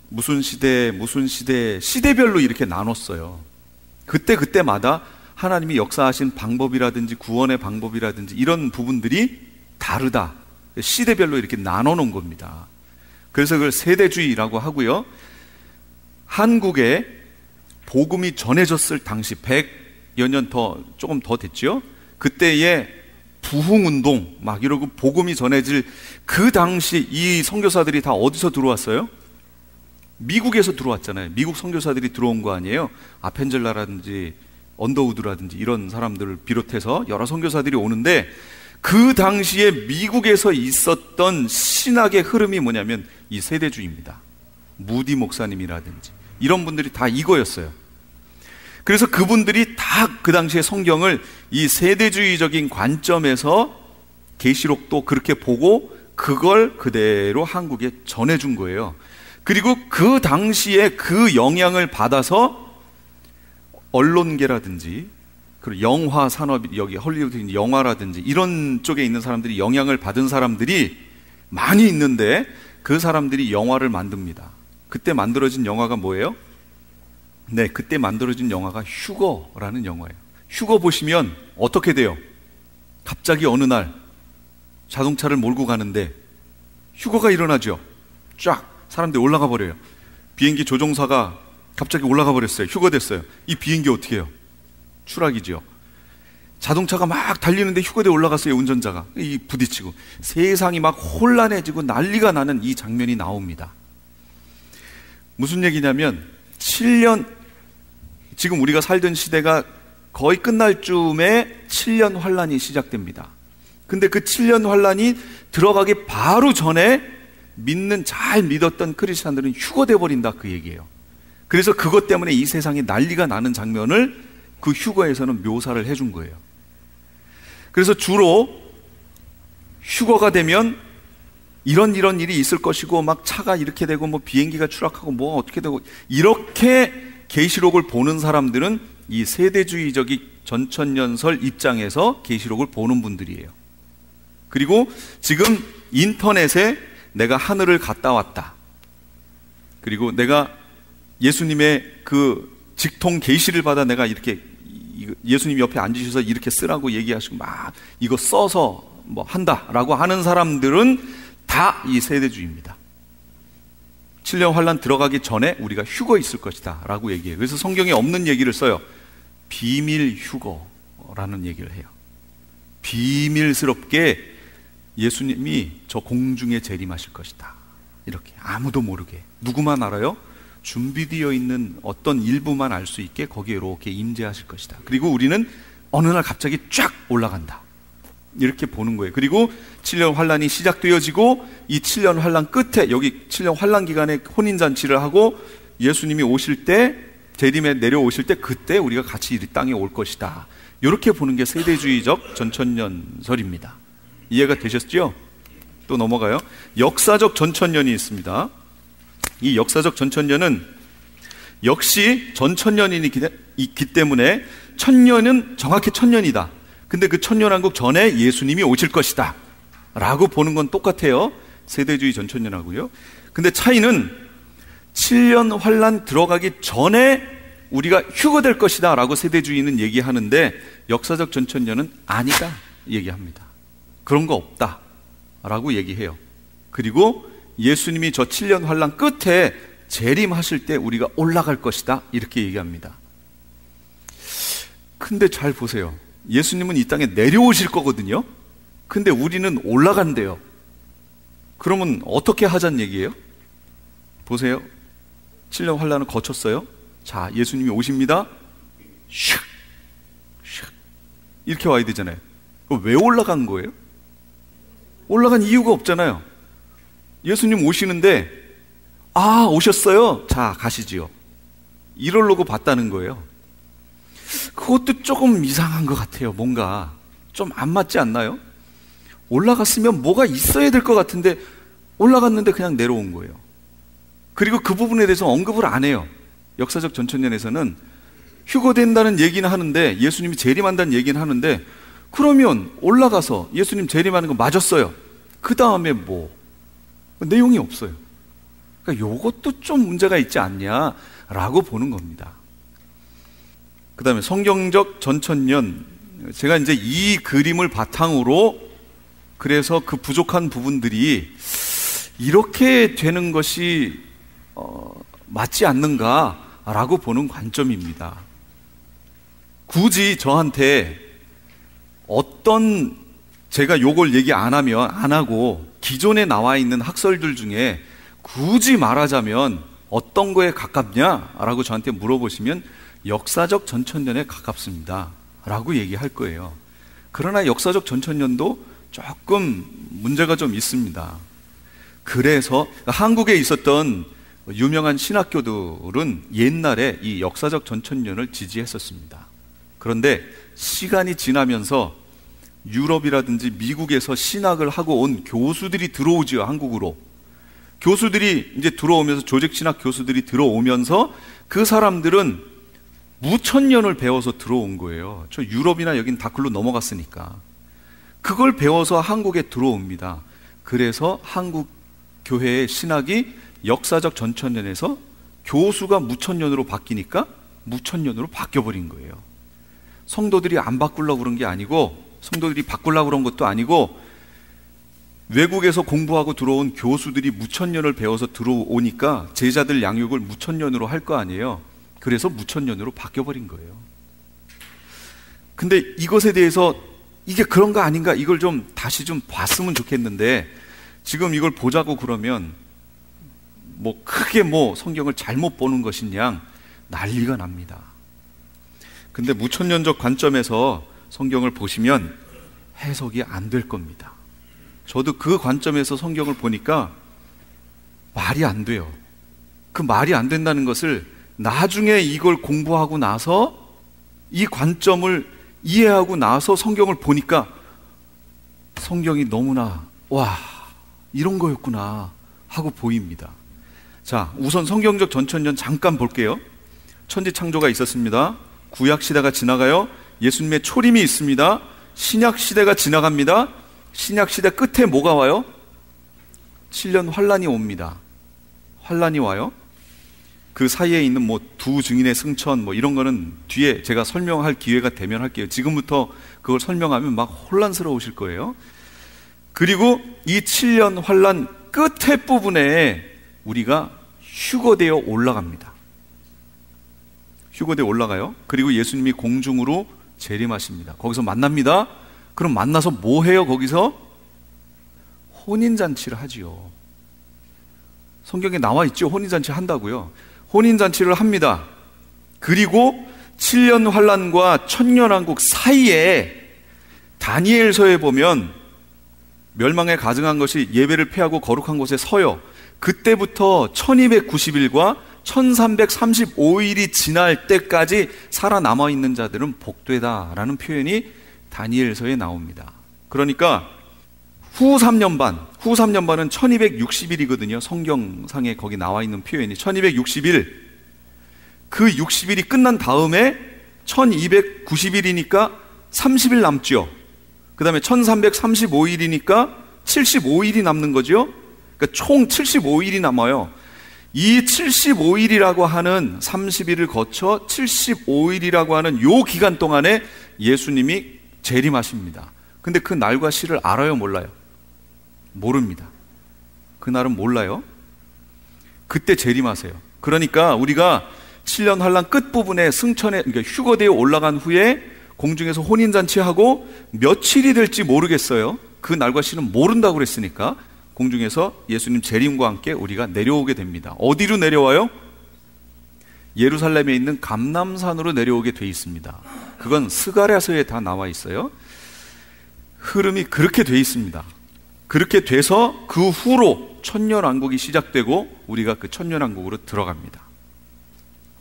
무슨 시대, 시대별로 이렇게 나눴어요. 그때마다 하나님이 역사하신 방법이라든지 구원의 방법이라든지 이런 부분들이 다르다. 시대별로 이렇게 나눠 놓은 겁니다. 그래서 그걸 세대주의라고 하고요. 한국에 복음이 전해졌을 당시 100여 년 조금 더 됐죠. 그때의 부흥운동 막 이러고 복음이 전해질 그 당시 이 선교사들이 다 어디서 들어왔어요? 미국에서 들어왔잖아요. 미국 선교사들이 들어온 거 아니에요? 아펜젤라라든지 언더우드라든지 이런 사람들을 비롯해서 여러 선교사들이 오는데, 그 당시에 미국에서 있었던 신학의 흐름이 뭐냐면 이 세대주의입니다. 무디 목사님이라든지 이런 분들이 다 이거였어요. 그래서 그분들이 다 그 당시에 성경을 이 세대주의적인 관점에서 계시록도 그렇게 보고 그걸 그대로 한국에 전해준 거예요. 그리고 그 당시에 그 영향을 받아서 언론계라든지 그리고 영화 산업, 여기 헐리우드 영화라든지 이런 쪽에 있는 사람들이 영향을 받은 사람들이 많이 있는데, 그 사람들이 영화를 만듭니다. 그때 만들어진 영화가 뭐예요? 네, 그때 만들어진 영화가 휴거라는 영화예요. 휴거 보시면 어떻게 돼요? 갑자기 어느 날 자동차를 몰고 가는데 휴거가 일어나죠. 쫙 사람들이 올라가 버려요. 비행기 조종사가 갑자기 올라가 버렸어요. 휴거됐어요. 이 비행기 어떻게 해요? 추락이죠. 자동차가 막 달리는데 휴거대에 올라갔어요. 운전자가 이 부딪히고 세상이 막 혼란해지고 난리가 나는 이 장면이 나옵니다. 무슨 얘기냐면 7년, 지금 우리가 살던 시대가 거의 끝날 쯤에 7년 환란이 시작됩니다. 근데 그 7년 환란이 들어가기 바로 전에 잘 믿었던 크리스찬들은 휴거돼 버린다, 그 얘기예요. 그래서 그것 때문에 이 세상에 난리가 나는 장면을 그 휴거에서는 묘사를 해준 거예요. 그래서 주로 휴거가 되면 이런 일이 있을 것이고 막 차가 이렇게 되고 뭐 비행기가 추락하고 뭐 어떻게 되고, 이렇게 계시록을 보는 사람들은 이 세대주의적인 전천년설 입장에서 계시록을 보는 분들이에요. 그리고 지금 인터넷에 내가 하늘을 갔다 왔다, 그리고 내가 예수님의 그 직통 계시를 받아 내가 이렇게 예수님 옆에 앉으셔서 이렇게 쓰라고 얘기하시고 막 이거 써서 뭐 한다라고 하는 사람들은 다 이 세대주의입니다. 7년 환란 들어가기 전에 우리가 휴거 있을 것이다 라고 얘기해요. 그래서 성경에 없는 얘기를 써요. 비밀 휴거라는 얘기를 해요. 비밀스럽게 예수님이 저 공중에 재림하실 것이다, 이렇게 아무도 모르게, 누구만 알아요? 준비되어 있는 어떤 일부만 알 수 있게 거기에 이렇게 임재하실 것이다. 그리고 우리는 어느 날 갑자기 쫙 올라간다, 이렇게 보는 거예요. 그리고 7년 환란이 시작되어지고 이 7년 환란 끝에, 여기 7년 환란 기간에 혼인잔치를 하고 예수님이 오실 때, 재림에 내려오실 때 그때 우리가 같이 이 땅에 올 것이다, 이렇게 보는 게 세대주의적 전천년설입니다. 이해가 되셨죠? 또 넘어가요. 역사적 전천년이 있습니다. 이 역사적 전천년은 역시 전천년이 있기 때문에 천년은 정확히 천년이다. 근데 그 천년왕국 전에 예수님이 오실 것이다 라고 보는 건 똑같아요. 세대주의 전천년하고요. 근데 차이는 7년 환란 들어가기 전에 우리가 휴거될 것이다 라고 세대주의는 얘기하는데, 역사적 전천년은 아니다 얘기합니다. 그런 거 없다 라고 얘기해요. 그리고 예수님이 저 7년 환란 끝에 재림하실 때 우리가 올라갈 것이다, 이렇게 얘기합니다. 근데 잘 보세요. 예수님은 이 땅에 내려오실 거거든요. 근데 우리는 올라간대요. 그러면 어떻게 하자는 얘기예요? 보세요. 7년 환란을 거쳤어요. 자, 예수님이 오십니다. 슉, 슉, 이렇게 와야 되잖아요. 왜 올라간 거예요? 올라간 이유가 없잖아요. 예수님 오시는데, 아, 오셨어요. 자, 가시지요. 이러려고 봤다는 거예요. 그것도 조금 이상한 것 같아요. 뭔가 좀 안 맞지 않나요? 올라갔으면 뭐가 있어야 될 것 같은데 올라갔는데 그냥 내려온 거예요. 그리고 그 부분에 대해서 언급을 안 해요. 역사적 전천년에서는 휴거된다는 얘기는 하는데, 예수님이 재림한다는 얘기는 하는데, 그러면 올라가서 예수님 재림하는 거 맞았어요. 그 다음에 뭐 내용이 없어요. 그러니까 요것도 좀 문제가 있지 않냐라고 보는 겁니다. 그 다음에 성경적 전천년, 제가 이제 이 그림을 바탕으로 그래서 그 부족한 부분들이 이렇게 되는 것이 맞지 않는가라고 보는 관점입니다. 굳이 저한테 어떤, 제가 요걸 얘기 안 하고 기존에 나와 있는 학설들 중에 굳이 말하자면 어떤 거에 가깝냐라고 저한테 물어보시면 역사적 전천년에 가깝습니다 라고 얘기할 거예요. 그러나 역사적 전천년도 조금 문제가 좀 있습니다. 그래서 한국에 있었던 유명한 신학교들은 옛날에 이 역사적 전천년을 지지했었습니다. 그런데 시간이 지나면서 유럽이라든지 미국에서 신학을 하고 온 교수들이 들어오지요, 한국으로. 교수들이 이제 들어오면서, 조직신학 교수들이 들어오면서 그 사람들은 무천년을 배워서 들어온 거예요. 저 유럽이나 여긴 다 글로 넘어갔으니까. 그걸 배워서 한국에 들어옵니다. 그래서 한국 교회의 신학이 역사적 전천년에서 교수가 무천년으로 바뀌니까 무천년으로 바뀌어버린 거예요. 성도들이 안 바꾸려고 그런 게 아니고, 성도들이 바꾸려고 그런 것도 아니고, 외국에서 공부하고 들어온 교수들이 무천년을 배워서 들어오니까 제자들 양육을 무천년으로 할 거 아니에요. 그래서 무천년으로 바뀌어버린 거예요. 근데 이것에 대해서 이게 그런 거 아닌가, 이걸 좀 다시 좀 봤으면 좋겠는데, 지금 이걸 보자고 그러면 뭐 크게 뭐 성경을 잘못 보는 것이냐 난리가 납니다. 근데 무천년적 관점에서 성경을 보시면 해석이 안 될 겁니다. 저도 그 관점에서 성경을 보니까 말이 안 돼요. 그 말이 안 된다는 것을 나중에 이걸 공부하고 나서, 이 관점을 이해하고 나서 성경을 보니까 성경이 너무나 와, 이런 거였구나 하고 보입니다. 자, 우선 성경적 전천년 잠깐 볼게요. 천지창조가 있었습니다. 구약시대가 지나가요. 예수님의 초림이 있습니다. 신약시대가 지나갑니다. 신약시대 끝에 뭐가 와요? 7년 환란이 옵니다. 환란이 와요. 그 사이에 있는 뭐 두 증인의 승천 뭐 이런 거는 뒤에 제가 설명할 기회가 되면 할게요. 지금부터 그걸 설명하면 막 혼란스러우실 거예요. 그리고 이 7년 환란 끝에 부분에 우리가 휴거되어 올라갑니다. 휴거되어 올라가요. 그리고 예수님이 공중으로 재림하십니다. 거기서 만납니다. 그럼 만나서 뭐 해요? 거기서 혼인잔치를 하지요. 성경에 나와 있죠. 혼인잔치 한다고요. 혼인잔치를 합니다. 그리고 7년 환란과 천년왕국 사이에 다니엘서에 보면 멸망에 가증한 것이 예배를 패하고 거룩한 곳에 서요. 그때부터 1290일과 1335일이 지날 때까지 살아남아 있는 자들은 복되다라는 표현이 다니엘서에 나옵니다. 그러니까 후 3년 반은 1260일이거든요. 성경상에 거기 나와 있는 표현이 1260일. 그 60일이 끝난 다음에 1290일이니까 30일 남죠. 그 다음에 1335일이니까 75일이 남는 거죠. 그러니까 총 75일이 남아요. 이 75일이라고 하는 30일을 거쳐 75일이라고 하는 요 기간 동안에 예수님이 재림하십니다. 근데 그 날과 시를 알아요, 몰라요? 모릅니다. 그날은 몰라요. 그때 재림하세요. 그러니까 우리가 7년 환란 끝부분에 승천에, 그러니까 휴거되어 올라간 후에 공중에서 혼인잔치하고 며칠이 될지 모르겠어요. 그 날과 시는 모른다고 그랬으니까 공중에서 예수님 재림과 함께 우리가 내려오게 됩니다. 어디로 내려와요? 예루살렘에 있는 감람산으로 내려오게 돼 있습니다. 그건 스가랴서에 다 나와 있어요. 흐름이 그렇게 돼 있습니다. 그렇게 돼서 그 후로 천년왕국이 시작되고 우리가 그 천년왕국으로 들어갑니다.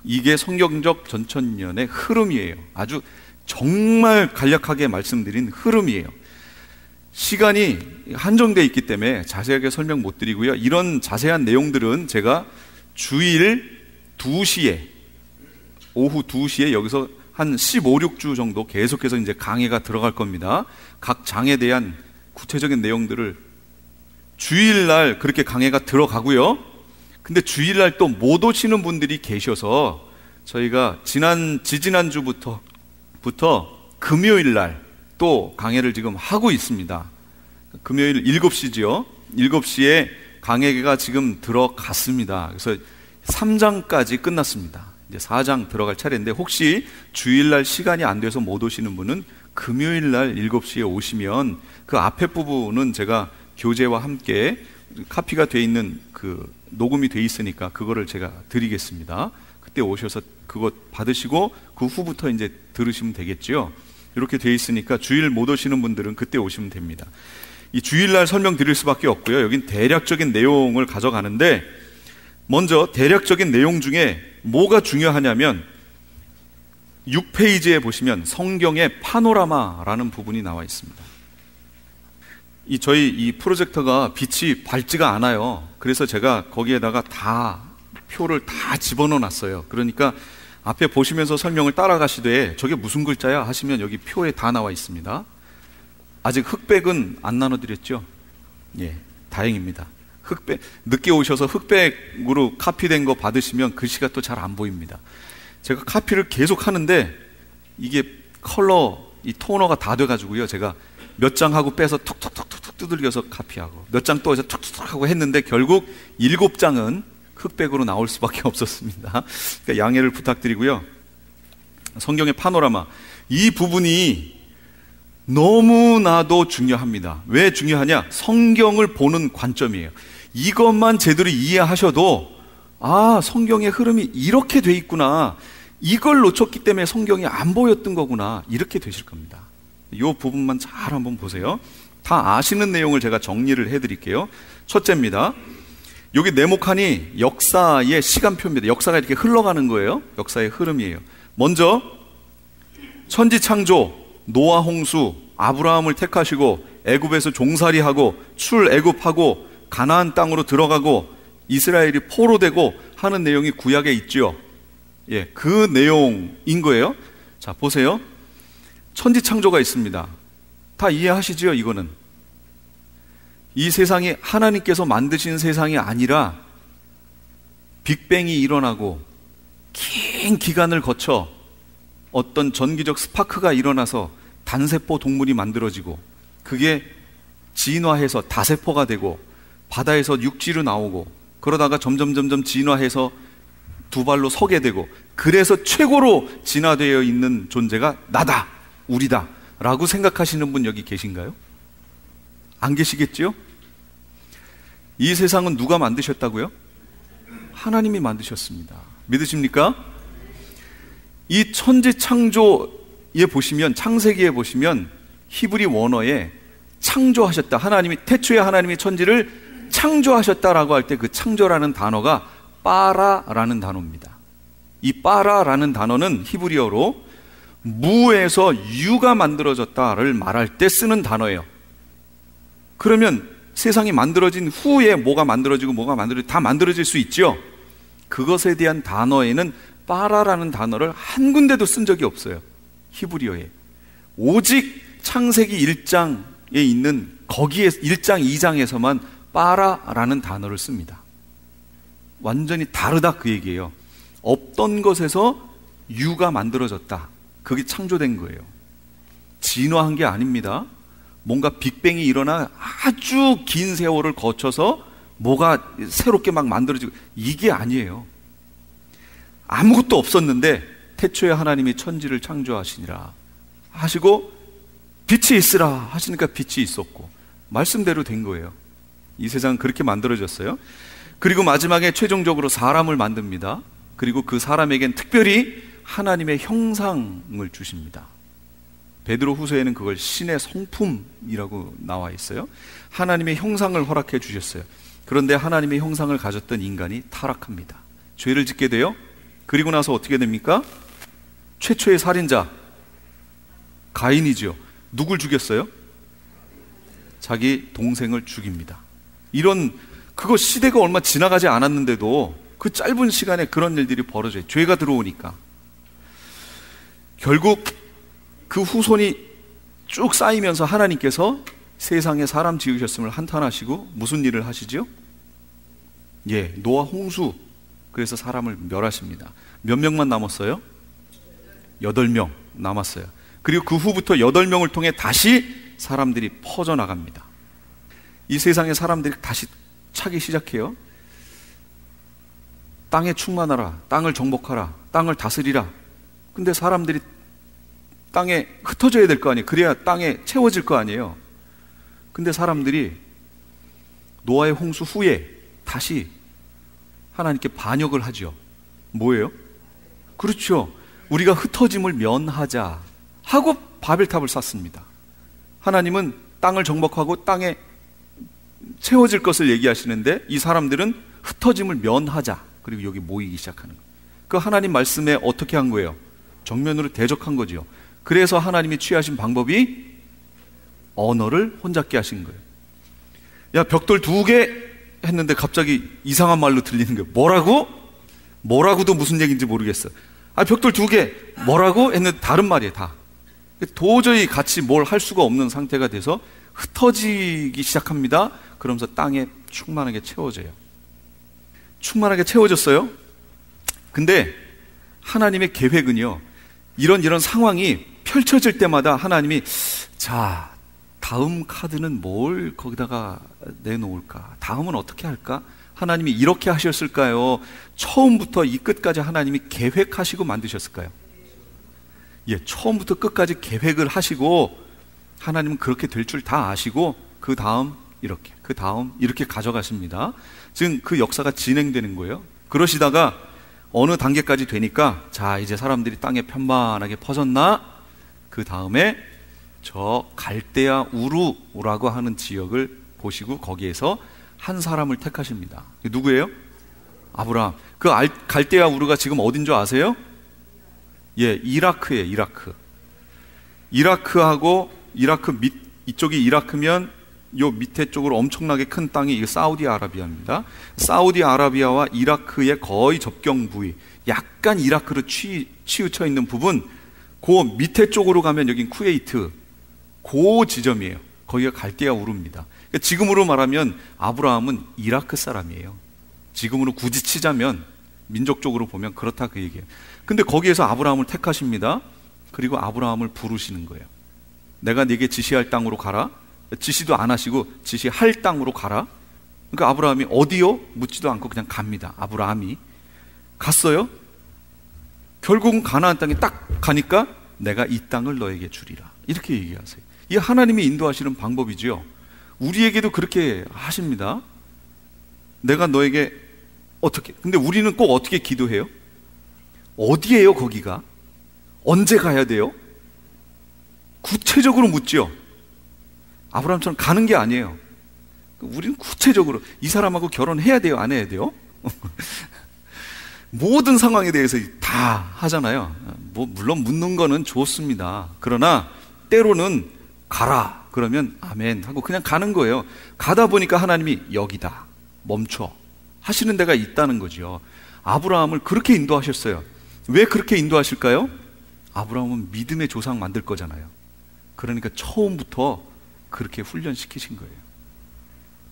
이게 성경적 전천년의 흐름이에요. 아주 정말 간략하게 말씀드린 흐름이에요. 시간이 한정되어 있기 때문에 자세하게 설명 못 드리고요. 이런 자세한 내용들은 제가 주일 2시에, 오후 2시에 여기서 한 15, 16주 정도 계속해서 이제 강의가 들어갈 겁니다. 각 장에 대한 구체적인 내용들을 주일날 그렇게 강해가 들어가고요. 근데 주일날 또 못 오시는 분들이 계셔서 저희가 지지난주부터 금요일날 또 강해를 지금 하고 있습니다. 금요일 7시죠. 7시에 강해가 지금 들어갔습니다. 그래서 3장까지 끝났습니다. 이제 4장 들어갈 차례인데, 혹시 주일날 시간이 안 돼서 못 오시는 분은 금요일날 7시에 오시면 그 앞에 부분은 제가 교재와 함께 카피가 돼 있는 그 녹음이 돼 있으니까 그거를 제가 드리겠습니다. 그때 오셔서 그거 받으시고 그 후부터 이제 들으시면 되겠죠. 이렇게 돼 있으니까 주일 못 오시는 분들은 그때 오시면 됩니다. 이 주일날 설명드릴 수밖에 없고요. 여긴 대략적인 내용을 가져가는데, 먼저 대략적인 내용 중에 뭐가 중요하냐면 6페이지에 보시면 성경의 파노라마라는 부분이 나와 있습니다. 저희 이 프로젝터가 빛이 밝지가 않아요. 그래서 제가 거기에다가 다 표를 다 집어넣어 놨어요. 그러니까 앞에 보시면서 설명을 따라가시되 저게 무슨 글자야 하시면 여기 표에 다 나와 있습니다. 아직 흑백은 안 나눠드렸죠? 예, 다행입니다. 흑백, 늦게 오셔서 흑백으로 카피된 거 받으시면 글씨가 또 잘 안 보입니다. 제가 카피를 계속 하는데 이게 이 토너가 다 돼가지고요. 제가 몇 장 하고 빼서 톡톡톡톡 두들겨서 카피하고 몇 장 또 해서 톡톡톡 하고 했는데 결국 7장은 흑백으로 나올 수밖에 없었습니다. 그러니까 양해를 부탁드리고요. 성경의 파노라마, 이 부분이 너무나도 중요합니다. 왜 중요하냐? 성경을 보는 관점이에요. 이것만 제대로 이해하셔도 성경의 흐름이 이렇게 돼 있구나, 이걸 놓쳤기 때문에 성경이 안 보였던 거구나, 이렇게 되실 겁니다. 이 부분만 잘 한번 보세요. 다 아시는 내용을 제가 정리를 해드릴게요. 첫째입니다. 여기 네모칸이 역사의 시간표입니다. 역사가 이렇게 흘러가는 거예요. 역사의 흐름이에요. 먼저 천지창조, 노아 홍수, 아브라함을 택하시고 애굽에서 종살이하고 출애굽하고 가나안 땅으로 들어가고 이스라엘이 포로되고 하는 내용이 구약에 있죠. 예, 그 내용인 거예요. 자, 보세요. 천지창조가 있습니다. 다 이해하시죠? 이거는 이 세상이 하나님께서 만드신 세상이 아니라 빅뱅이 일어나고 긴 기간을 거쳐 어떤 전기적 스파크가 일어나서 단세포 동물이 만들어지고 그게 진화해서 다세포가 되고 바다에서 육지로 나오고 그러다가 점점 진화해서 두 발로 서게 되고, 그래서 최고로 진화되어 있는 존재가 나다, 우리다 라고 생각하시는 분 여기 계신가요? 안 계시겠죠? 이 세상은 누가 만드셨다고요? 하나님이 만드셨습니다. 믿으십니까? 이 천지창조에 보시면, 창세기에 보시면 히브리 원어에 창조하셨다, 하나님이 태초에 하나님이 천지를 창조하셨다라고 할 때 그 창조라는 단어가 빠라라는 단어입니다. 이 빠라라는 단어는 히브리어로 무에서 유가 만들어졌다를 말할 때 쓰는 단어예요. 그러면 세상이 만들어진 후에 뭐가 만들어지고 다 만들어질 수 있죠. 그것에 대한 단어에는 빠라라는 단어를 한 군데도 쓴 적이 없어요. 히브리어에. 오직 창세기 1장에 있는 거기에 1장 2장에서만 빠라라는 단어를 씁니다. 완전히 다르다 그 얘기예요. 없던 것에서 유가 만들어졌다, 그게 창조된 거예요. 진화한 게 아닙니다. 뭔가 빅뱅이 일어나 아주 긴 세월을 거쳐서 뭐가 새롭게 막 만들어지고, 이게 아니에요. 아무것도 없었는데 태초에 하나님이 천지를 창조하시니라 하시고 빛이 있으라 하시니까 빛이 있었고 말씀대로 된 거예요. 이 세상은 그렇게 만들어졌어요. 그리고 마지막에 최종적으로 사람을 만듭니다. 그리고 그 사람에겐 특별히 하나님의 형상을 주십니다. 베드로 후서에는 그걸 신의 성품이라고 나와 있어요. 하나님의 형상을 허락해 주셨어요. 그런데 하나님의 형상을 가졌던 인간이 타락합니다. 죄를 짓게 돼요. 그리고 나서 어떻게 됩니까? 최초의 살인자 가인이죠. 누굴 죽였어요? 자기 동생을 죽입니다. 그거 시대가 얼마 지나가지 않았는데도 그 짧은 시간에 그런 일들이 벌어져요. 죄가 들어오니까. 결국 그 후손이 쭉 쌓이면서 하나님께서 세상에 사람 지으셨음을 한탄하시고 무슨 일을 하시죠? 노아 홍수. 그래서 사람을 멸하십니다. 몇 명만 남았어요? 8명 남았어요. 그리고 그 후부터 8명을 통해 다시 사람들이 퍼져나갑니다. 이 세상에 사람들이 다시 차기 시작해요. 땅에 충만하라, 땅을 정복하라, 땅을 다스리라. 근데 사람들이 땅에 흩어져야 될 거 아니에요. 그래야 땅에 채워질 거 아니에요. 근데 사람들이 노아의 홍수 후에 다시 하나님께 반역을 하죠. 뭐예요? 그렇죠. 우리가 흩어짐을 면하자 하고 바벨탑을 쌓습니다. 하나님은 땅을 정복하고 땅에 채워질 것을 얘기하시는데 이 사람들은 흩어짐을 면하자. 그리고 여기 모이기 시작하는 거예요. 그 하나님 말씀에 어떻게 한 거예요? 정면으로 대적한 거죠. 그래서 하나님이 취하신 방법이 언어를 혼잡게 하신 거예요. 야, 벽돌 2개 했는데 갑자기 이상한 말로 들리는 거예요. 뭐라고? 뭐라고도 무슨 얘기인지 모르겠어. 벽돌 2개 뭐라고? 했는데 다른 말이에요. 다. 도저히 같이 뭘 할 수가 없는 상태가 돼서 흩어지기 시작합니다. 그러면서 땅에 충만하게 채워져요. 충만하게 채워졌어요. 근데 하나님의 계획은요, 이런 상황이 펼쳐질 때마다 하나님이 자, 다음 카드는 뭘 거기다가 내놓을까? 다음은 어떻게 할까? 하나님이 이렇게 하셨을까요? 처음부터 이 끝까지 하나님이 계획하시고 만드셨을까요? 처음부터 끝까지 계획을 하시고 하나님은 그렇게 될 줄 다 아시고 그 다음 이렇게, 그 다음 이렇게 가져가십니다. 지금 그 역사가 진행되는 거예요. 그러시다가 어느 단계까지 되니까 자, 이제 사람들이 땅에 편만하게 퍼졌나? 그 다음에 저 갈대아 우르라고 하는 지역을 보시고 거기에서 한 사람을 택하십니다. 누구예요? 아브라함. 그 갈대아 우르가 지금 어딘 줄 아세요? 이라크예요. 이라크하고 이라크 이쪽이 이라크면 요 밑에 쪽으로 엄청나게 큰 땅이 이게 사우디아라비아입니다. 사우디아라비아와 이라크의 거의 접경 부위, 약간 이라크로 치우쳐 있는 부분, 그 밑에 쪽으로 가면 여긴 쿠웨이트, 그 지점이에요. 거기가 갈대아 우르입니다. 그러니까 지금으로 말하면 아브라함은 이라크 사람이에요. 지금으로 굳이 치자면 민족적으로 보면 그렇다 그 얘기예요. 근데 거기에서 아브라함을 택하십니다. 그리고 아브라함을 부르시는 거예요. 내가 네게 지시할 땅으로 가라. 지시도 안 하시고 지시할 땅으로 가라. 그러니까 아브라함이 어디요? 묻지도 않고 그냥 갑니다. 아브라함이 갔어요. 결국은 가나안 땅에 딱 가니까 내가 이 땅을 너에게 주리라. 이렇게 얘기하세요. 이게 하나님이 인도하시는 방법이죠. 우리에게도 그렇게 하십니다. 내가 너에게 어떻게, 근데 우리는 꼭 어떻게 기도해요? 어디예요 거기가? 언제 가야 돼요? 구체적으로 묻죠. 아브라함처럼 가는 게 아니에요. 우리는 구체적으로 이 사람하고 결혼해야 돼요? 안 해야 돼요? 모든 상황에 대해서 다 하잖아요. 물론 묻는 거는 좋습니다. 그러나 때로는 가라 그러면 아멘 하고 그냥 가는 거예요. 가다 보니까 하나님이 여기다 멈춰 하시는 데가 있다는 거죠. 아브라함을 그렇게 인도하셨어요. 왜 그렇게 인도하실까요? 아브라함은 믿음의 조상 만들 거잖아요. 그러니까 처음부터 그렇게 훈련시키신 거예요.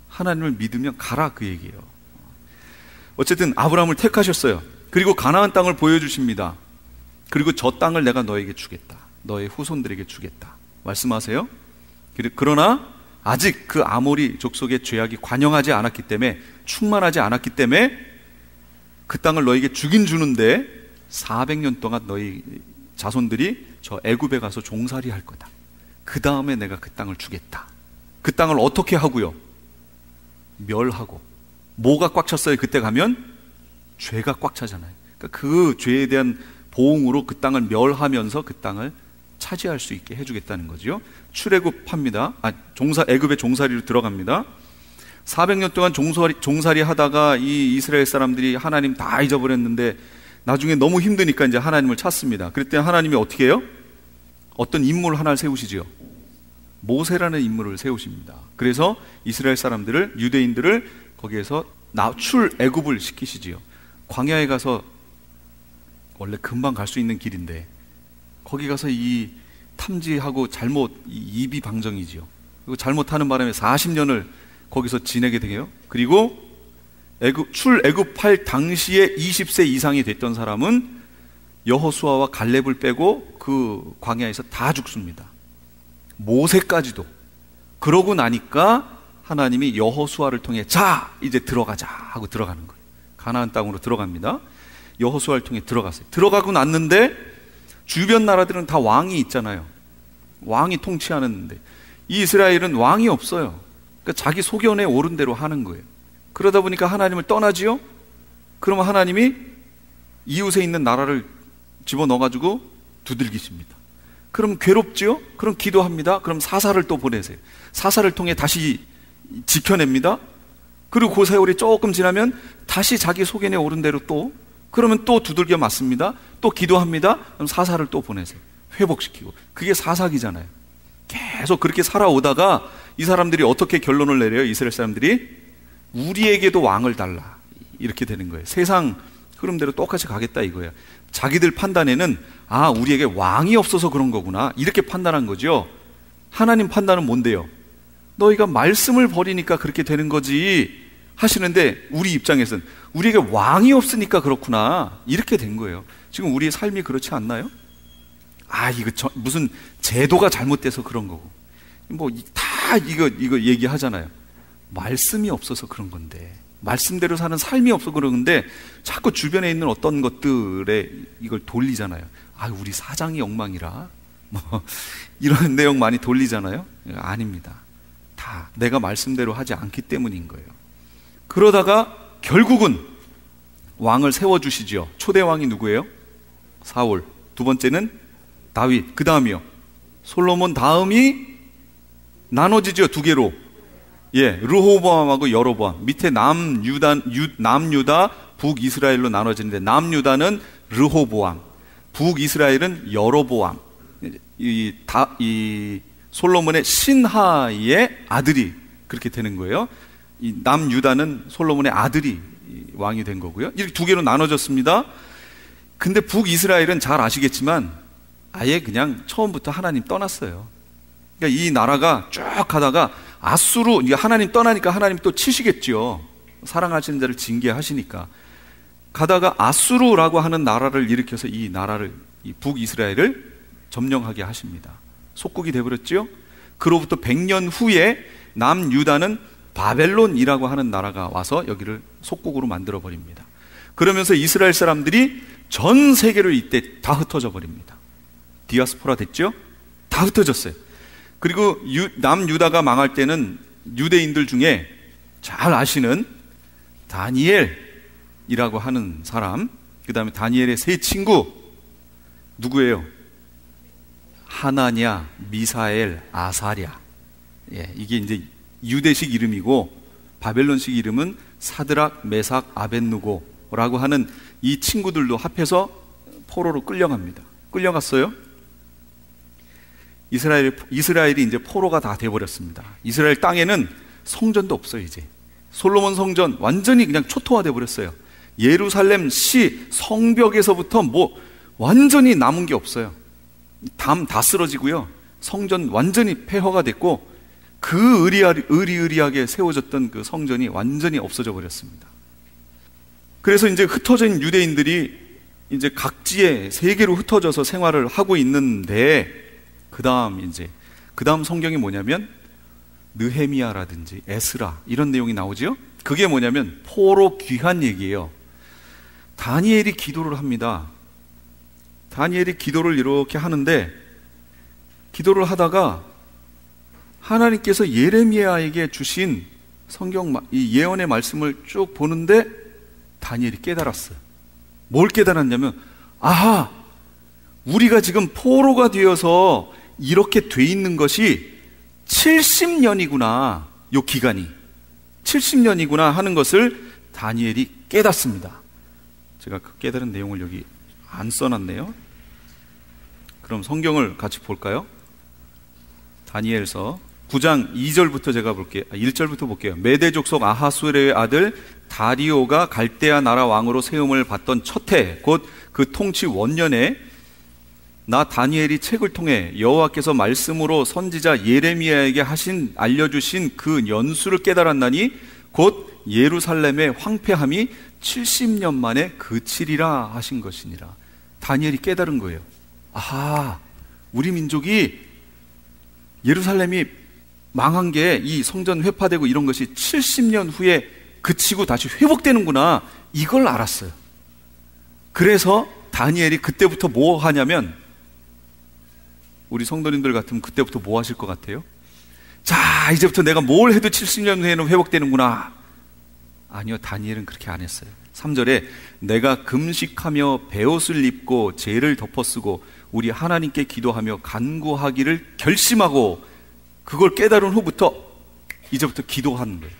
하나님을 믿으면 가라 그 얘기예요. 어쨌든 아브라함을 택하셨어요. 그리고 가나안 땅을 보여주십니다. 그리고 저 땅을 내가 너에게 주겠다. 너의 후손들에게 주겠다. 말씀하세요. 그러나 아직 그 아모리 족속의 죄악이 관영하지 않았기 때문에, 충만하지 않았기 때문에 그 땅을 너에게 주긴 주는데 400년 동안 너희 자손들이 저 애굽에 가서 종살이 할 거다. 그 다음에 내가 그 땅을 주겠다. 그 땅을 어떻게 하고요? 멸하고. 뭐가 꽉 찼어요? 그때 가면 죄가 꽉 차잖아요. 그러니까 그 죄에 대한 보응으로 그 땅을 멸하면서 그 땅을 차지할 수 있게 해주겠다는 거죠. 출애굽합니다. 애굽의 종살이로 들어갑니다. 400년 동안 종살이 하다가 이 이스라엘 사람들이 하나님 다 잊어버렸는데 나중에 너무 힘드니까 이제 하나님을 찾습니다. 그때 하나님이 어떻게 해요? 어떤 인물 하나를 세우시지요. 모세라는 인물을 세우십니다. 그래서 이스라엘 사람들을, 유대인들을 거기에서 출애굽을 시키시지요. 광야에 가서 원래 금방 갈 수 있는 길인데 거기 가서 이 탐지하고 잘못 이비방정이지요. 그리고 잘못하는 바람에 40년을 거기서 지내게 돼요. 그리고 출애굽할 당시에 20세 이상이 됐던 사람은 여호수아와 갈렙을 빼고 그 광야에서 다 죽습니다. 모세까지도. 그러고 나니까 하나님이 여호수아를 통해 자 이제 들어가자 하고 들어가는 거예요. 가나안 땅으로 들어갑니다. 여호수아를 통해 들어갔어요. 들어가고 났는데 주변 나라들은 다 왕이 있잖아요. 왕이 통치하는데 이 이스라엘은 왕이 없어요. 그러니까 자기 소견에 옳은 대로 하는 거예요. 그러다 보니까 하나님을 떠나지요. 그러면 하나님이 이웃에 있는 나라를 집어넣어가지고 두들기십니다. 그럼 괴롭지요? 그럼 기도합니다. 그럼 사사를 또 보내세요. 사사를 통해 다시 지켜냅니다. 그리고 그 세월이 조금 지나면 다시 자기 소견에 옳은 대로 또, 그러면 또 두들겨 맞습니다. 또 기도합니다. 그럼 사사를 또 보내세요. 회복시키고. 그게 사사기잖아요. 계속 그렇게 살아오다가 이 사람들이 어떻게 결론을 내려요? 이스라엘 사람들이 우리에게도 왕을 달라, 이렇게 되는 거예요. 세상 흐름대로 똑같이 가겠다 이거예요. 자기들 판단에는 아, 우리에게 왕이 없어서 그런 거구나, 이렇게 판단한 거죠. 하나님 판단은 뭔데요? 너희가 말씀을 버리니까 그렇게 되는 거지 하시는데, 우리 입장에서는 우리에게 왕이 없으니까 그렇구나, 이렇게 된 거예요. 지금 우리의 삶이 그렇지 않나요? 아, 이거 무슨 제도가 잘못돼서 그런 거고, 뭐 다 이거 얘기하잖아요. 말씀이 없어서 그런 건데, 말씀대로 사는 삶이 없어서 그러는데 자꾸 주변에 있는 어떤 것들에 이걸 돌리잖아요. 아, 우리 사장이 엉망이라 뭐 이런 내용 많이 돌리잖아요. 아닙니다. 다 내가 말씀대로 하지 않기 때문인 거예요. 그러다가 결국은 왕을 세워주시죠. 초대 왕이 누구예요? 사울. 두 번째는 다윗. 그 다음이요, 솔로몬. 다음이 나눠지죠. 두 개로. 예, 르호보암하고 여로보암. 밑에 남유다, 북이스라엘로 나눠지는데, 남유다는 르호보암, 북이스라엘은 여로보암. 이 솔로몬의 신하의 아들이 그렇게 되는 거예요. 이 남유다는 솔로몬의 아들이 왕이 된 거고요. 이렇게 두 개로 나눠졌습니다. 근데 북이스라엘은 잘 아시겠지만 아예 그냥 처음부터 하나님 떠났어요. 그러니까 이 나라가 쭉 가다가 아수르, 하나님 떠나니까 하나님 또 치시겠죠. 사랑하시는 자를 징계하시니까. 가다가 아수르라고 하는 나라를 일으켜서 이 나라를, 이 북이스라엘을 점령하게 하십니다. 속국이 되어버렸죠. 그로부터 100년 후에 남유다는 바벨론이라고 하는 나라가 와서 여기를 속국으로 만들어 버립니다. 그러면서 이스라엘 사람들이 전 세계로 이때 다 흩어져 버립니다. 디아스포라 됐죠? 다 흩어졌어요. 그리고 남유다가 망할 때는 유대인들 중에 잘 아시는 다니엘이라고 하는 사람, 그 다음에 다니엘의 세 친구 누구예요? 하나냐, 미사엘, 아사랴. 예, 이게 이제 유대식 이름이고 바벨론식 이름은 사드락, 메삭, 아벳느고라고 하는 이 친구들도 합해서 포로로 끌려갑니다. 끌려갔어요. 이스라엘이 이제 포로가 다 돼버렸습니다. 이스라엘 땅에는 성전도 없어요. 이제 솔로몬 성전 완전히 그냥 초토화돼 버렸어요. 예루살렘 시 성벽에서부터 뭐 완전히 남은 게 없어요. 담 다 쓰러지고요. 성전 완전히 폐허가 됐고, 그 의리의리하게 세워졌던 그 성전이 완전히 없어져 버렸습니다. 그래서 이제 흩어진 유대인들이 이제 각지에 세계로 흩어져서 생활을 하고 있는데, 그 다음 성경이 뭐냐면 느헤미야라든지 에스라 이런 내용이 나오죠. 그게 뭐냐면 포로 귀환 얘기예요. 다니엘이 기도를 합니다. 다니엘이 기도를 이렇게 하는데, 기도를 하다가 하나님께서 예레미야에게 주신 성경 이 예언의 말씀을 쭉 보는데 다니엘이 깨달았어요. 뭘 깨달았냐면, 아하, 우리가 지금 포로가 되어서 이렇게 돼 있는 것이 70년이구나, 요 기간이 70년이구나 하는 것을 다니엘이 깨닫습니다. 제가 그 깨달은 내용을 여기 안 써놨네요. 그럼 성경을 같이 볼까요? 다니엘서 9장 2절부터 제가 볼게요. 1절부터 볼게요. 메대 족속 아하수에르의 아들 다리오가 갈대아 나라 왕으로 세움을 받던 첫 해, 곧 그 통치 원년에 나 다니엘이 책을 통해 여호와께서 말씀으로 선지자 예레미야에게 알려주신 그 연수를 깨달았나니 곧 예루살렘의 황폐함이 70년 만에 그치리라 하신 것이니라. 다니엘이 깨달은 거예요. 아하, 우리 민족이 예루살렘이 망한 게 이 성전 회파되고 이런 것이 70년 후에 그치고 다시 회복되는구나, 이걸 알았어요. 그래서 다니엘이 그때부터 뭐 하냐면, 우리 성도님들 같으면 그때부터 뭐 하실 것 같아요? 자, 이제부터 내가 뭘 해도 70년 후에는 회복되는구나. 아니요, 다니엘은 그렇게 안 했어요. 3절에 내가 금식하며 베옷을 입고 죄를 덮어쓰고 우리 하나님께 기도하며 간구하기를 결심하고, 그걸 깨달은 후부터 이제부터 기도하는 거예요.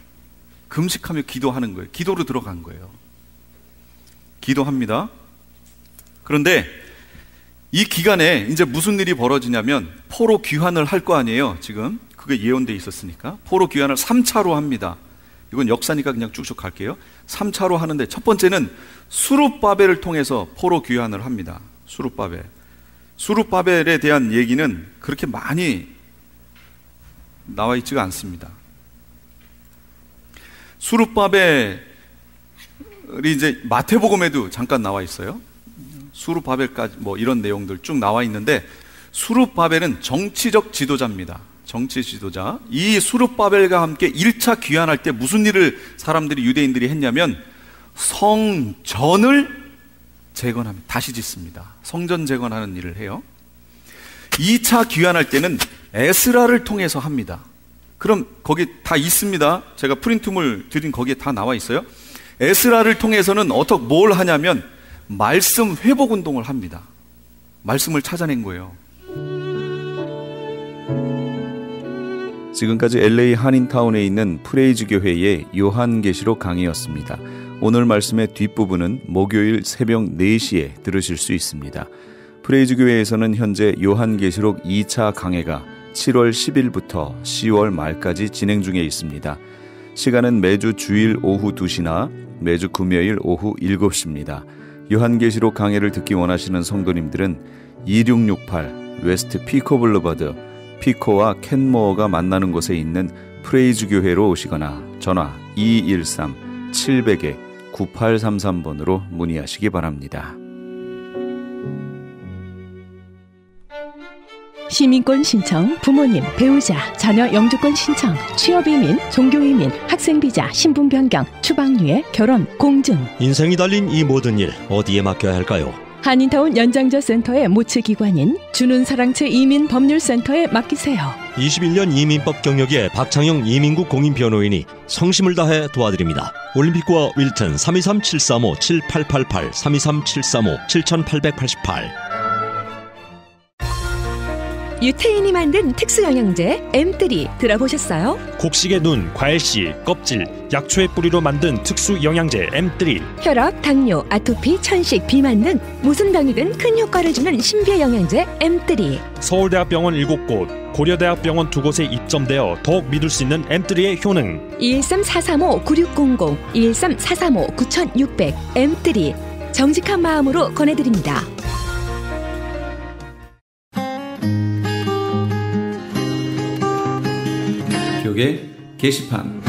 금식하며 기도하는 거예요. 기도로 들어간 거예요. 기도합니다. 그런데 이 기간에 이제 무슨 일이 벌어지냐면, 포로 귀환을 할 거 아니에요. 지금 그게 예언돼 있었으니까 포로 귀환을 3차로 합니다. 이건 역사니까 그냥 쭉쭉 갈게요. 3차로 하는데, 첫 번째는 수룹바벨을 통해서 포로 귀환을 합니다. 수룹바벨에 대한 얘기는 그렇게 많이 나와 있지가 않습니다. 수룹바벨이 이제 마태복음에도 잠깐 나와 있어요. 수룹바벨까지 뭐 이런 내용들 쭉 나와 있는데, 수룹바벨은 정치적 지도자입니다. 정치 지도자. 이 수룹바벨과 함께 1차 귀환할 때 무슨 일을 유대인들이 했냐면, 성전을 재건합니다. 다시 짓습니다. 성전 재건하는 일을 해요. 2차 귀환할 때는 에스라를 통해서 합니다. 그럼 거기 다 있습니다. 제가 프린트물 드린 거기에 다 나와 있어요. 에스라를 통해서는 뭘 하냐면 말씀 회복 운동을 합니다. 말씀을 찾아낸 거예요. 지금까지 LA 한인타운에 있는 프레이즈 교회의 요한계시록 강의였습니다. 오늘 말씀의 뒷부분은 목요일 새벽 4시에 들으실 수 있습니다. 프레이즈 교회에서는 현재 요한계시록 2차 강해가 7월 10일부터 10월 말까지 진행 중에 있습니다. 시간은 매주 주일 오후 2시나 매주 금요일 오후 7시입니다. 요한계시록 강해를 듣기 원하시는 성도님들은 2668 웨스트 피코 블루버드, 피코와 켄모어가 만나는 곳에 있는 프레이즈 교회로 오시거나 전화 213-700-9833번으로 문의하시기 바랍니다. 시민권 신청, 부모님, 배우자, 자녀 영주권 신청, 취업이민, 종교이민, 학생비자, 신분 변경, 추방유예, 결혼, 공증. 인생이 달린 이 모든 일 어디에 맡겨야 할까요? 한인타운 연장자 센터의 모치기관인 주눈사랑채 이민법률센터에 맡기세요. 21년 이민법 경력의 박창영 이민국 공인변호인이 성심을 다해 도와드립니다. 올림픽과 윌튼 323-735-7888 323-735-7888. 유태인이 만든 특수영양제 M3 들어보셨어요? 곡식의 눈, 과일씨, 껍질, 약초의 뿌리로 만든 특수영양제 M3. 혈압, 당뇨, 아토피, 천식, 비만 등 무슨 병이든 큰 효과를 주는 신비의 영양제 M3. 서울대학병원 7곳, 고려대학병원 2곳에 입점되어 더욱 믿을 수 있는 M3의 효능. 213-435-9600, 213-435-9600 M3. 정직한 마음으로 권해드립니다. 교계 게시판.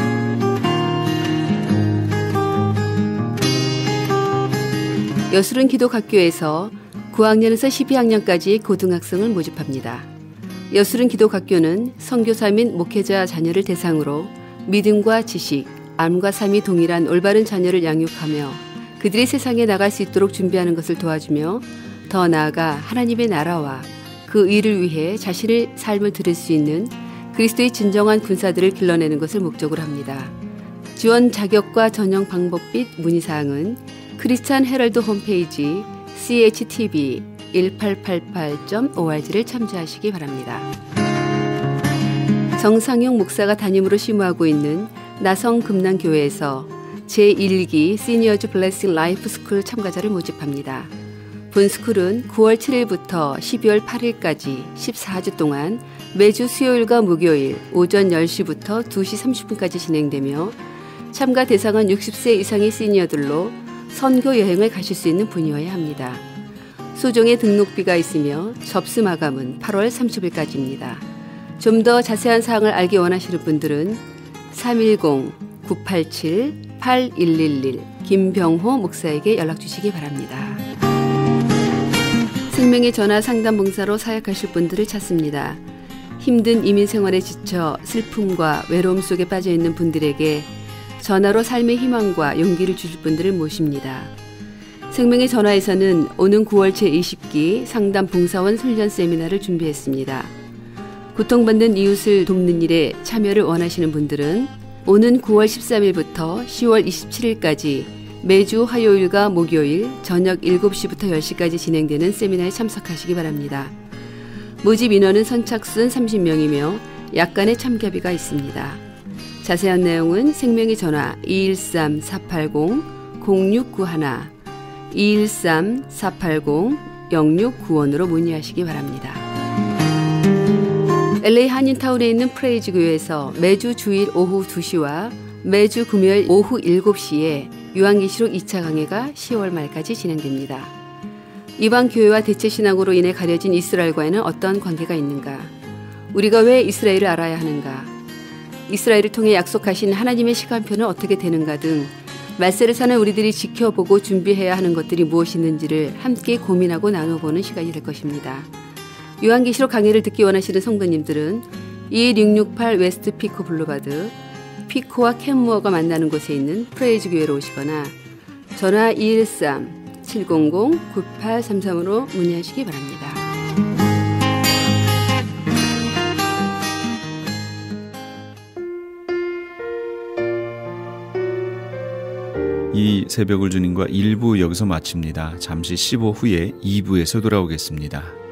여수른 기독학교에서 9학년에서 12학년까지 고등학생을 모집합니다. 여수른 기독학교는 선교사 및 목회자 자녀를 대상으로 믿음과 지식, 암과 삶이 동일한 올바른 자녀를 양육하며 그들이 세상에 나갈 수 있도록 준비하는 것을 도와주며 더 나아가 하나님의 나라와 그 의를 위해 자신의 삶을 들을 수 있는 그리스도의 진정한 군사들을 길러내는 것을 목적으로 합니다. 지원 자격과 전형 방법 및 문의사항은 크리스찬 헤럴드 홈페이지chtb1888.org를 참조하시기 바랍니다. 정상용 목사가 담임으로 심우하고 있는 나성금난교회에서 제1기 시니어즈 블레싱 라이프 스쿨 참가자를 모집합니다. 본 스쿨은 9월 7일부터 12월 8일까지 14주 동안 매주 수요일과 목요일 오전 10시부터 2시 30분까지 진행되며 참가 대상은 60세 이상의 시니어들로 선교 여행을 가실 수 있는 분이어야 합니다. 소정의 등록비가 있으며 접수 마감은 8월 30일까지입니다. 좀 더 자세한 사항을 알기 원하시는 분들은 310-987-8111 김병호 목사에게 연락 주시기 바랍니다. 생명의 전화 상담 봉사로 사역하실 분들을 찾습니다. 힘든 이민 생활에 지쳐 슬픔과 외로움 속에 빠져 있는 분들에게 전화로 삶의 희망과 용기를 주실 분들을 모십니다. 생명의 전화에서는 오는 9월 제20기 상담 봉사원 훈련 세미나를 준비했습니다. 고통받는 이웃을 돕는 일에 참여를 원하시는 분들은 오는 9월 13일부터 10월 27일까지 매주 화요일과 목요일 저녁 7시부터 10시까지 진행되는 세미나에 참석하시기 바랍니다. 모집 인원은 선착순 30명이며 약간의 참가비가 있습니다. 자세한 내용은 생명의 전화 213-480-0691 213-480-0695로 문의하시기 바랍니다. LA 한인타운에 있는 프레이즈 교회에서 매주 주일 오후 2시와 매주 금요일 오후 7시에 요한계시록 2차 강해가 10월 말까지 진행됩니다. 이방 교회와 대체신앙으로 인해 가려진 이스라엘과는 어떤 관계가 있는가? 우리가 왜 이스라엘을 알아야 하는가? 이스라엘을 통해 약속하신 하나님의 시간표는 어떻게 되는가 등 말세를 사는 우리들이 지켜보고 준비해야 하는 것들이 무엇이 있는지를 함께 고민하고 나눠보는 시간이 될 것입니다. 요한계시록 강해를 듣기 원하시는 성도님들은 21668 웨스트 피코 블루바드 피코와 캔무어가 만나는 곳에 있는 프레이즈 교회로 오시거나 전화 213-700-9833으로 문의하시기 바랍니다. 이 새벽을 주님과 1부 여기서 마칩니다. 잠시 15 후에 2부에서 돌아오겠습니다.